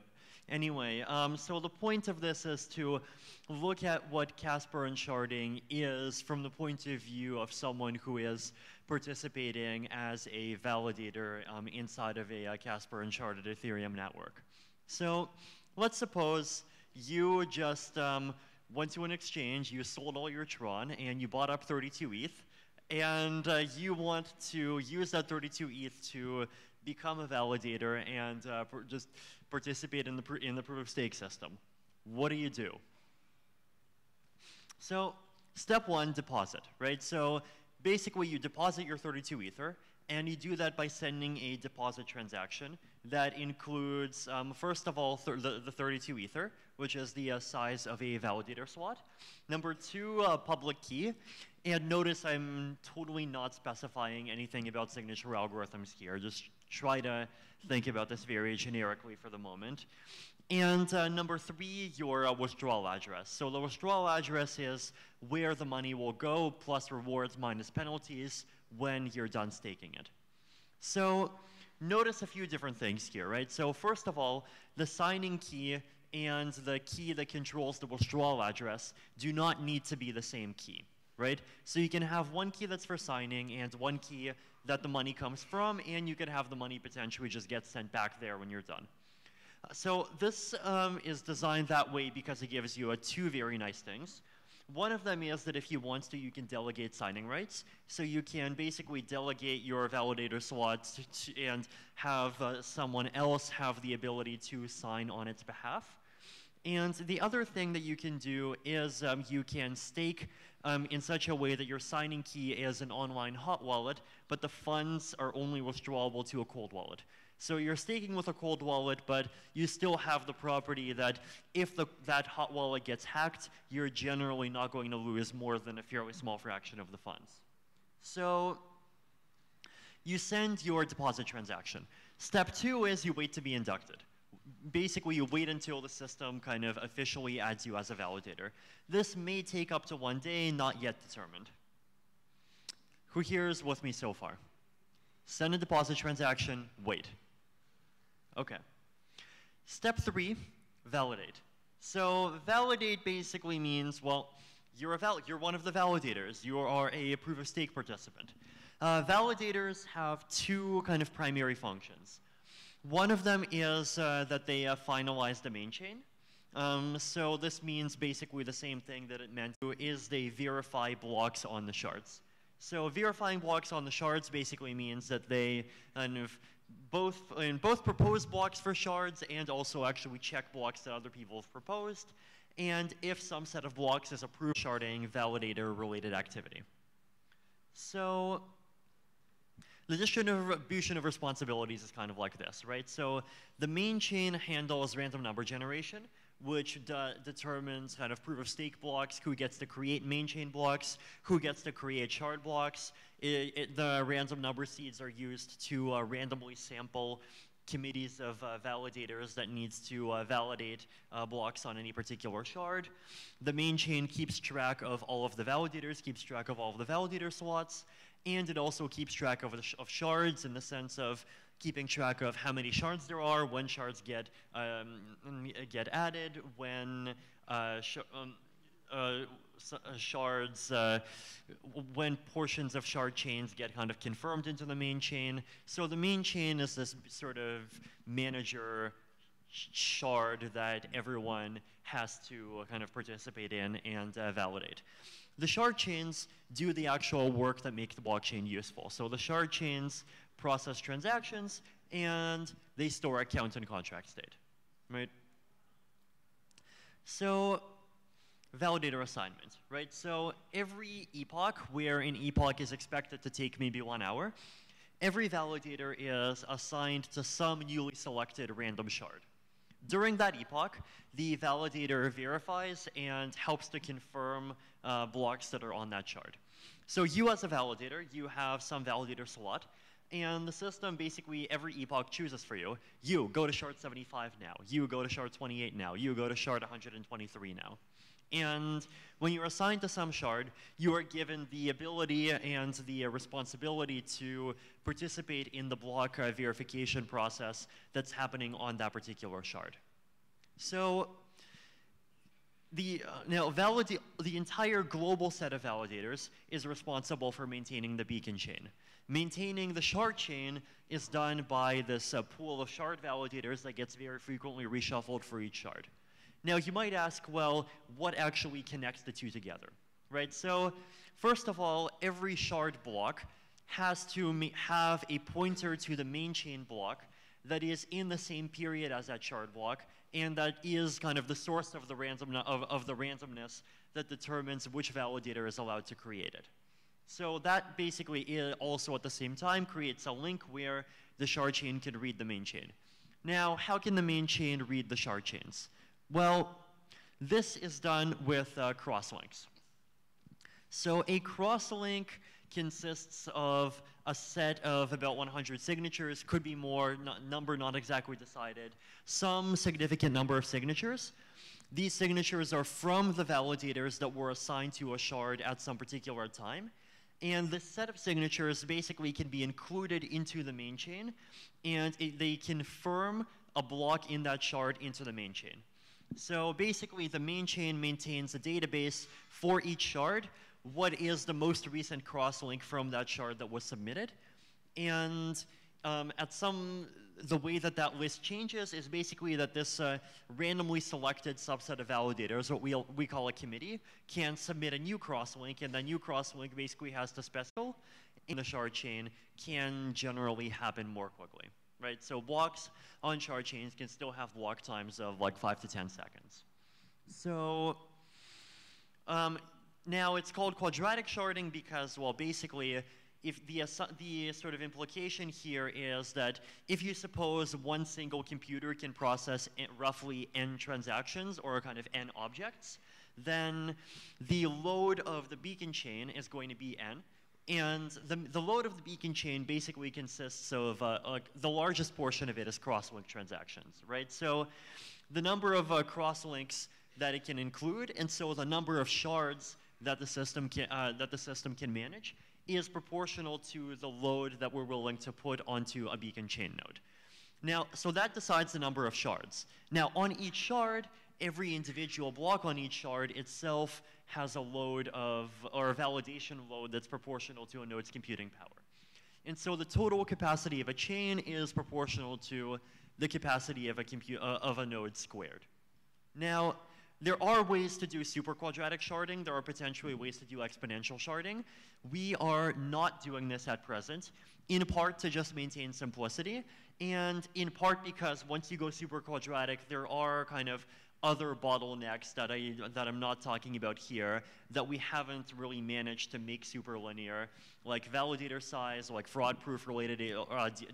anyway, so the point of this is to look at what Casper and sharding is from the point of view of someone who is participating as a validator inside of a Casper and sharded Ethereum network. So let's suppose you just went to an exchange, you sold all your Tron, and you bought up 32 ETH, and you want to use that 32 ETH to become a validator and just participate in the proof of stake system. What do? So step one, deposit, right? So basically you deposit your 32 Ether, and you do that by sending a deposit transaction that includes, first of all, the 32 Ether, which is the size of a validator slot. Number two, public key. And notice I'm totally not specifying anything about signature algorithms here. Just try to think about this very generically for the moment. And number three, your withdrawal address. So the withdrawal address is where the money will go, plus rewards minus penalties when you're done staking it. So notice a few different things here, right? So first of all, the signing key and the key that controls the withdrawal address do not need to be the same key, right? So you can have one key that's for signing and one key that the money comes from, and you can have the money potentially just get sent back there when you're done. So this is designed that way because it gives you two very nice things. One of them is that if you want to, you can delegate signing rights. So you can basically delegate your validator slots and have someone else have the ability to sign on its behalf. And the other thing that you can do is you can stake in such a way that your signing key is an online hot wallet, but the funds are only withdrawable to a cold wallet. So you're staking with a cold wallet, but you still have the property that if that hot wallet gets hacked, you're generally not going to lose more than a fairly small fraction of the funds. So you send your deposit transaction. Step two is you wait to be inducted. Basically, you wait until the system kind of officially adds you as a validator. This may take up to 1 day, not yet determined. Who here is with me so far? Send a deposit transaction, wait. Okay. Step three, validate. So validate basically means, well, you're one of the validators. You are a proof of stake participant. Validators have two kind of primary functions. One of them is that they finalize the main chain. So this means basically the same thing that it meant to, is they verify blocks on the shards. So verifying blocks on the shards basically means that they kind of both propose blocks for shards and also actually check blocks that other people have proposed. And if some set of blocks is approved, sharding validator related activity. So the distribution of responsibilities is kind of like this, right? So the main chain handles random number generation, which determines kind of proof-of-stake blocks, who gets to create main chain blocks, who gets to create shard blocks. The random number seeds are used to randomly sample committees of validators that needs to validate blocks on any particular shard. The main chain keeps track of all of the validators, keeps track of all of the validator slots, and it also keeps track of shards in the sense of keeping track of how many shards there are, when shards get added, when shards, when portions of shard chains get kind of confirmed into the main chain. So the main chain is this sort of manager shard that everyone has to kind of participate in and validate. The shard chains do the actual work that make the blockchain useful. So the shard chains process transactions and they store account and contract state, right? So validator assignment, right? So every epoch, where an epoch is expected to take maybe 1 hour, every validator is assigned to some newly selected random shard. During that epoch, the validator verifies and helps to confirm blocks that are on that shard. So you as a validator, you have some validator slot, and the system basically every epoch chooses for you. You go to shard 75 now, you go to shard 28 now, you go to shard 123 now. And when you're assigned to some shard, you are given the ability and the responsibility to participate in the block verification process that's happening on that particular shard. So the entire global set of validators is responsible for maintaining the beacon chain. Maintaining the shard chain is done by this pool of shard validators that gets very frequently reshuffled for each shard. Now, you might ask, well, what actually connects the two together, right? So, first of all, every shard block has to have a pointer to the main chain block that is in the same period as that shard block, and that is kind of the source of the randomness that determines which validator is allowed to create it. So that basically also at the same time creates a link where the shard chain can read the main chain. Now, how can the main chain read the shard chains? Well, this is done with crosslinks. So a crosslink consists of a set of about 100 signatures, could be more, number not exactly decided, some significant number of signatures. These signatures are from the validators that were assigned to a shard at some particular time. And this set of signatures basically can be included into the main chain, and they confirm a block in that shard into the main chain. So basically, the main chain maintains a database for each shard. What is the most recent crosslink from that shard that was submitted? And the way that that list changes is basically that this randomly selected subset of validators, what we call a committee, can submit a new crosslink, and that new crosslink basically has to specify in the shard chain can generally happen more quickly. Right, so blocks on shard chains can still have block times of like 5 to 10 seconds. So now it's called quadratic sharding because, well, basically, if the sort of implication here is that if you suppose one single computer can process roughly n transactions or kind of n objects, then the load of the beacon chain is going to be n. And the load of the beacon chain basically consists of, the largest portion of it is crosslink transactions, right? So the number of crosslinks that it can include, and so the number of shards that the system can manage is proportional to the load that we're willing to put onto a beacon chain node. Now, so that decides the number of shards. Now, on each shard, every individual block on each shard itself has a load of, or a validation load that's proportional to a node's computing power. And so the total capacity of a chain is proportional to the capacity of a node squared. Now, there are ways to do super quadratic sharding. There are potentially ways to do exponential sharding. We are not doing this at present, in part to just maintain simplicity, and in part because once you go super quadratic, there are kind of other bottlenecks that I'm not talking about here that we haven't really managed to make super linear, like validator size, like fraud proof related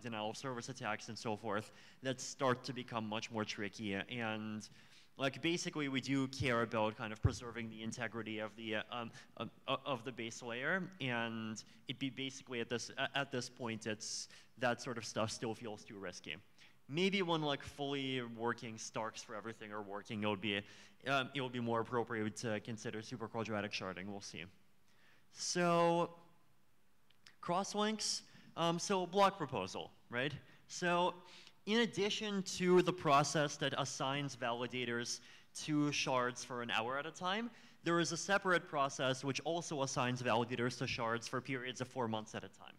denial of service attacks and so forth, that start to become much more tricky. And like basically we do care about kind of preserving the integrity of the base layer, and it be basically at this point it's that sort of stuff still feels too risky. Maybe when like fully working Starks for everything are working, it would be more appropriate to consider super quadratic sharding. We'll see. So crosslinks. So block proposal, right? So in addition to the process that assigns validators to shards for an hour at a time, there is a separate process which also assigns validators to shards for periods of 4 months at a time.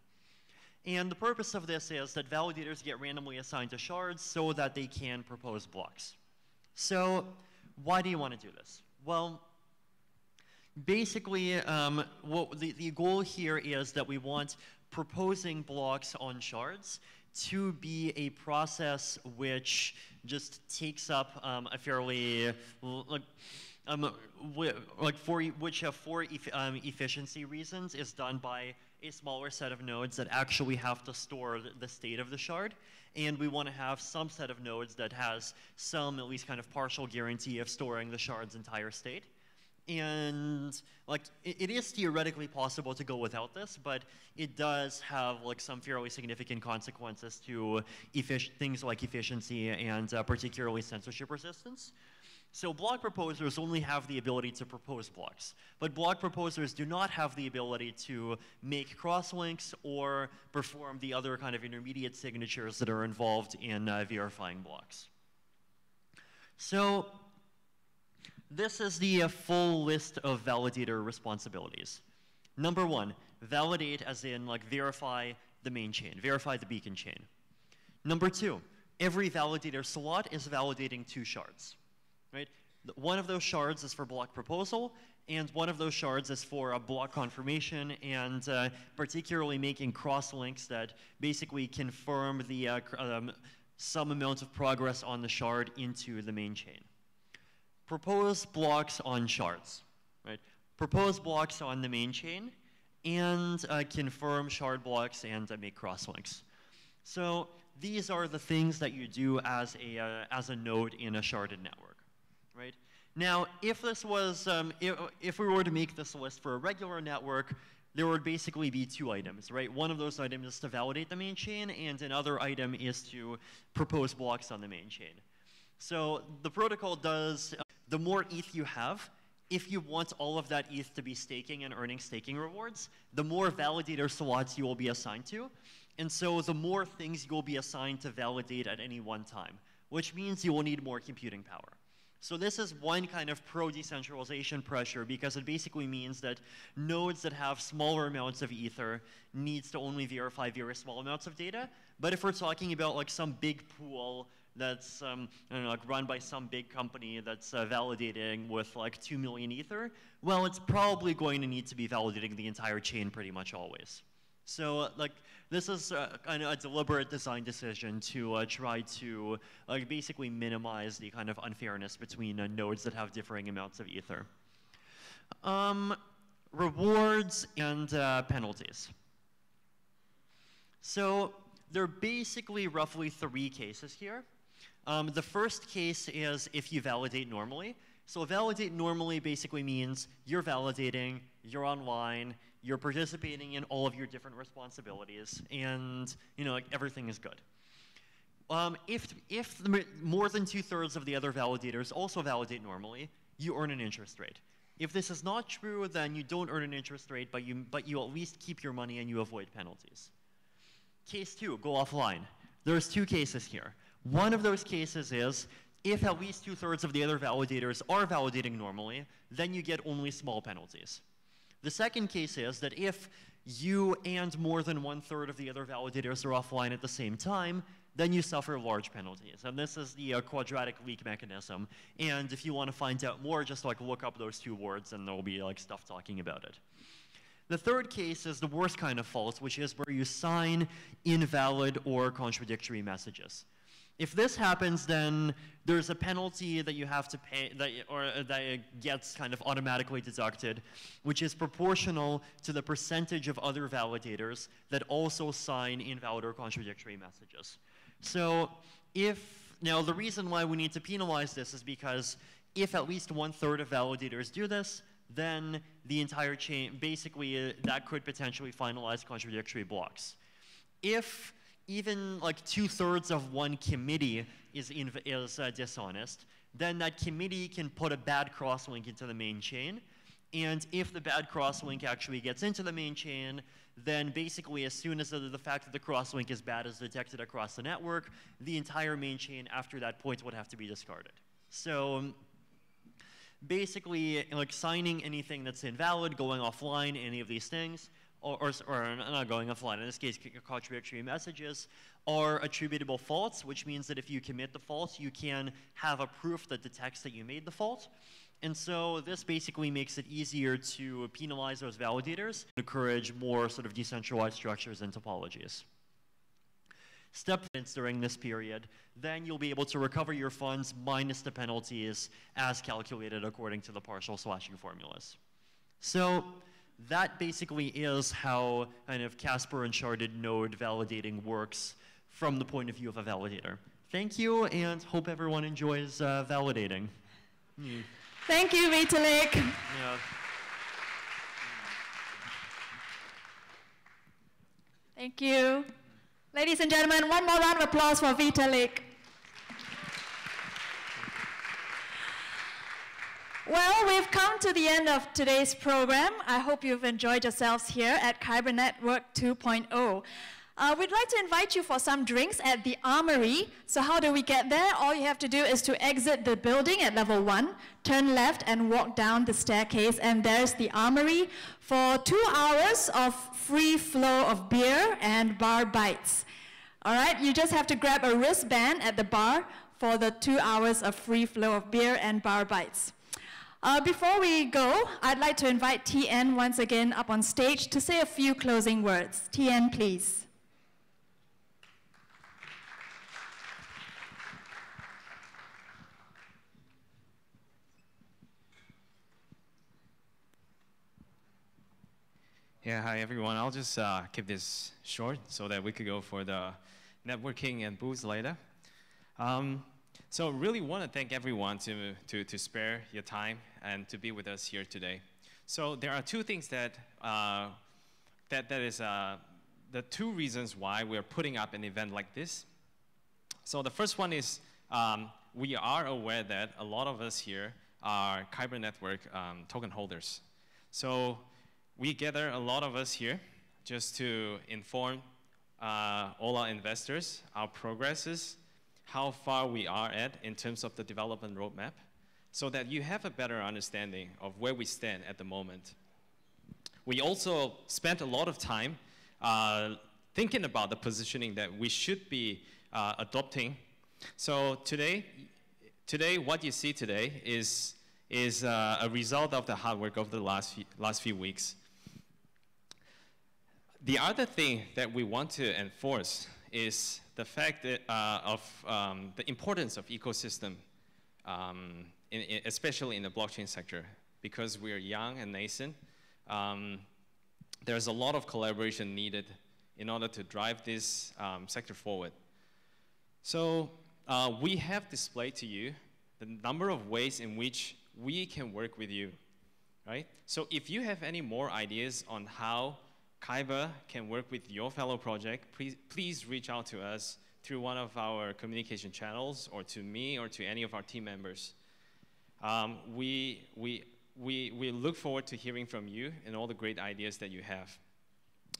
And the purpose of this is that validators get randomly assigned to shards so that they can propose blocks. So why do you want to do this? Well, basically, the goal here is that we want proposing blocks on shards to be a process which just takes up a fairly, for efficiency reasons is done by a smaller set of nodes that actually have to store the state of the shard. And we want to have some set of nodes that has some at least kind of partial guarantee of storing the shard's entire state. And like it is theoretically possible to go without this, but it does have like some fairly significant consequences to things like efficiency and particularly censorship resistance. So block proposers only have the ability to propose blocks, but block proposers do not have the ability to make crosslinks or perform the other kind of intermediate signatures that are involved in verifying blocks. So this is the full list of validator responsibilities. Number 1, validate as in like verify the main chain, verify the beacon chain. Number 2, every validator slot is validating 2 shards. Right? One of those shards is for block proposal, and one of those shards is for a block confirmation, and particularly making crosslinks that basically confirm the some amount of progress on the shard into the main chain. Propose blocks on shards. Right? Propose blocks on the main chain, and confirm shard blocks and make crosslinks. So these are the things that you do as a node in a sharded network. Right? Now, if this was, if we were to make this list for a regular network, there would basically be 2 items, right? One of those items is to validate the main chain, and another item is to propose blocks on the main chain. So the protocol does, the more ETH you have, if you want all of that ETH to be staking and earning staking rewards, the more validator slots you will be assigned to, and so the more things you will be assigned to validate at any one time, which means you will need more computing power. So this is one kind of pro-decentralization pressure, because it basically means that nodes that have smaller amounts of ether needs to only verify very small amounts of data. But if we're talking about like some big pool that's I don't know, like run by some big company that's validating with like 2 million ether, well, it's probably going to need to be validating the entire chain pretty much always. So like this is kind of a deliberate design decision to try to basically minimize the kind of unfairness between nodes that have differing amounts of ether. Rewards and penalties. So there are basically roughly 3 cases here. The first case is if you validate normally. So validate normally basically means you're validating, you're online, you're participating in all of your different responsibilities, and like everything is good. If more than 2/3 of the other validators also validate normally, you earn an interest rate. If this is not true, then you don't earn an interest rate, but you at least keep your money and you avoid penalties. Case 2, go offline. There's 2 cases here. One of those cases is if at least 2/3 of the other validators are validating normally, then you get only small penalties. The second case is that if you and more than 1/3 of the other validators are offline at the same time, then you suffer large penalties. And this is the quadratic leak mechanism. And if you want to find out more, just like look up those 2 words and there'll be like stuff talking about it. The third case is the worst kind of fault, which is where you sign invalid or contradictory messages. If this happens, then there's a penalty that you have to pay, that gets kind of automatically deducted, which is proportional to the percentage of other validators that also sign invalid or contradictory messages. So now the reason why we need to penalize this is because if at least 1/3 of validators do this, then the entire chain, basically that could potentially finalize contradictory blocks. If even like 2/3 of one committee is dishonest, then that committee can put a bad crosslink into the main chain. And if the bad crosslink actually gets into the main chain, then basically as soon as the fact that the crosslink is bad is detected across the network, the entire main chain after that point would have to be discarded. So basically, like signing anything that's invalid, going offline, any of these things, or not going offline, in this case, contradictory messages, are attributable faults, which means that if you commit the fault, you can have a proof that detects that you made the fault. And so this basically makes it easier to penalize those validators, encourage more sort of decentralized structures and topologies. Step during this period, then you'll be able to recover your funds minus the penalties as calculated according to the partial slashing formulas. So that basically is how kind of Casper and sharded node validating works from the point of view of a validator. Thank you, and hope everyone enjoys validating. Thank you, Vitalik. Yeah. Thank you. Ladies and gentlemen, one more round of applause for Vitalik. Well, we've come to the end of today's program. I hope you've enjoyed yourselves here at Kyber Network 2.0. We'd like to invite you for some drinks at the Armory. So how do we get there? All you have to do is to exit the building at level 1, turn left and walk down the staircase, and there's the Armory for 2 hours of free flow of beer and bar bites. All right, you just have to grab a wristband at the bar for the 2 hours of free flow of beer and bar bites. Before we go, I'd like to invite TN once again up on stage to say a few closing words. TN, please. Yeah, hi everyone. I'll just keep this short so that we could go for the networking and booze later. So really want to thank everyone to spare your time and to be with us here today. So there are two things that is the two reasons why we're putting up an event like this. So the first one is we are aware that a lot of us here are Kyber Network token holders. So we gather a lot of us here just to inform all our investors, our progresses, how far we are at in terms of the development roadmap, so that you have a better understanding of where we stand at the moment. We also spent a lot of time thinking about the positioning that we should be adopting. So today, what you see today is a result of the hard work of the last few weeks. The other thing that we want to enforce is the fact that of the importance of ecosystem, especially in the blockchain sector, because we are young and nascent. There's a lot of collaboration needed in order to drive this sector forward. So we have displayed to you the number of ways in which we can work with you, right? So if you have any more ideas on how Kyber can work with your fellow project, please reach out to us through one of our communication channels, or to me, or to any of our team members. We look forward to hearing from you and all the great ideas that you have.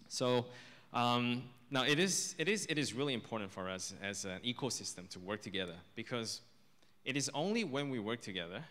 So now it is really important for us as an ecosystem to work together, because it is only when we work together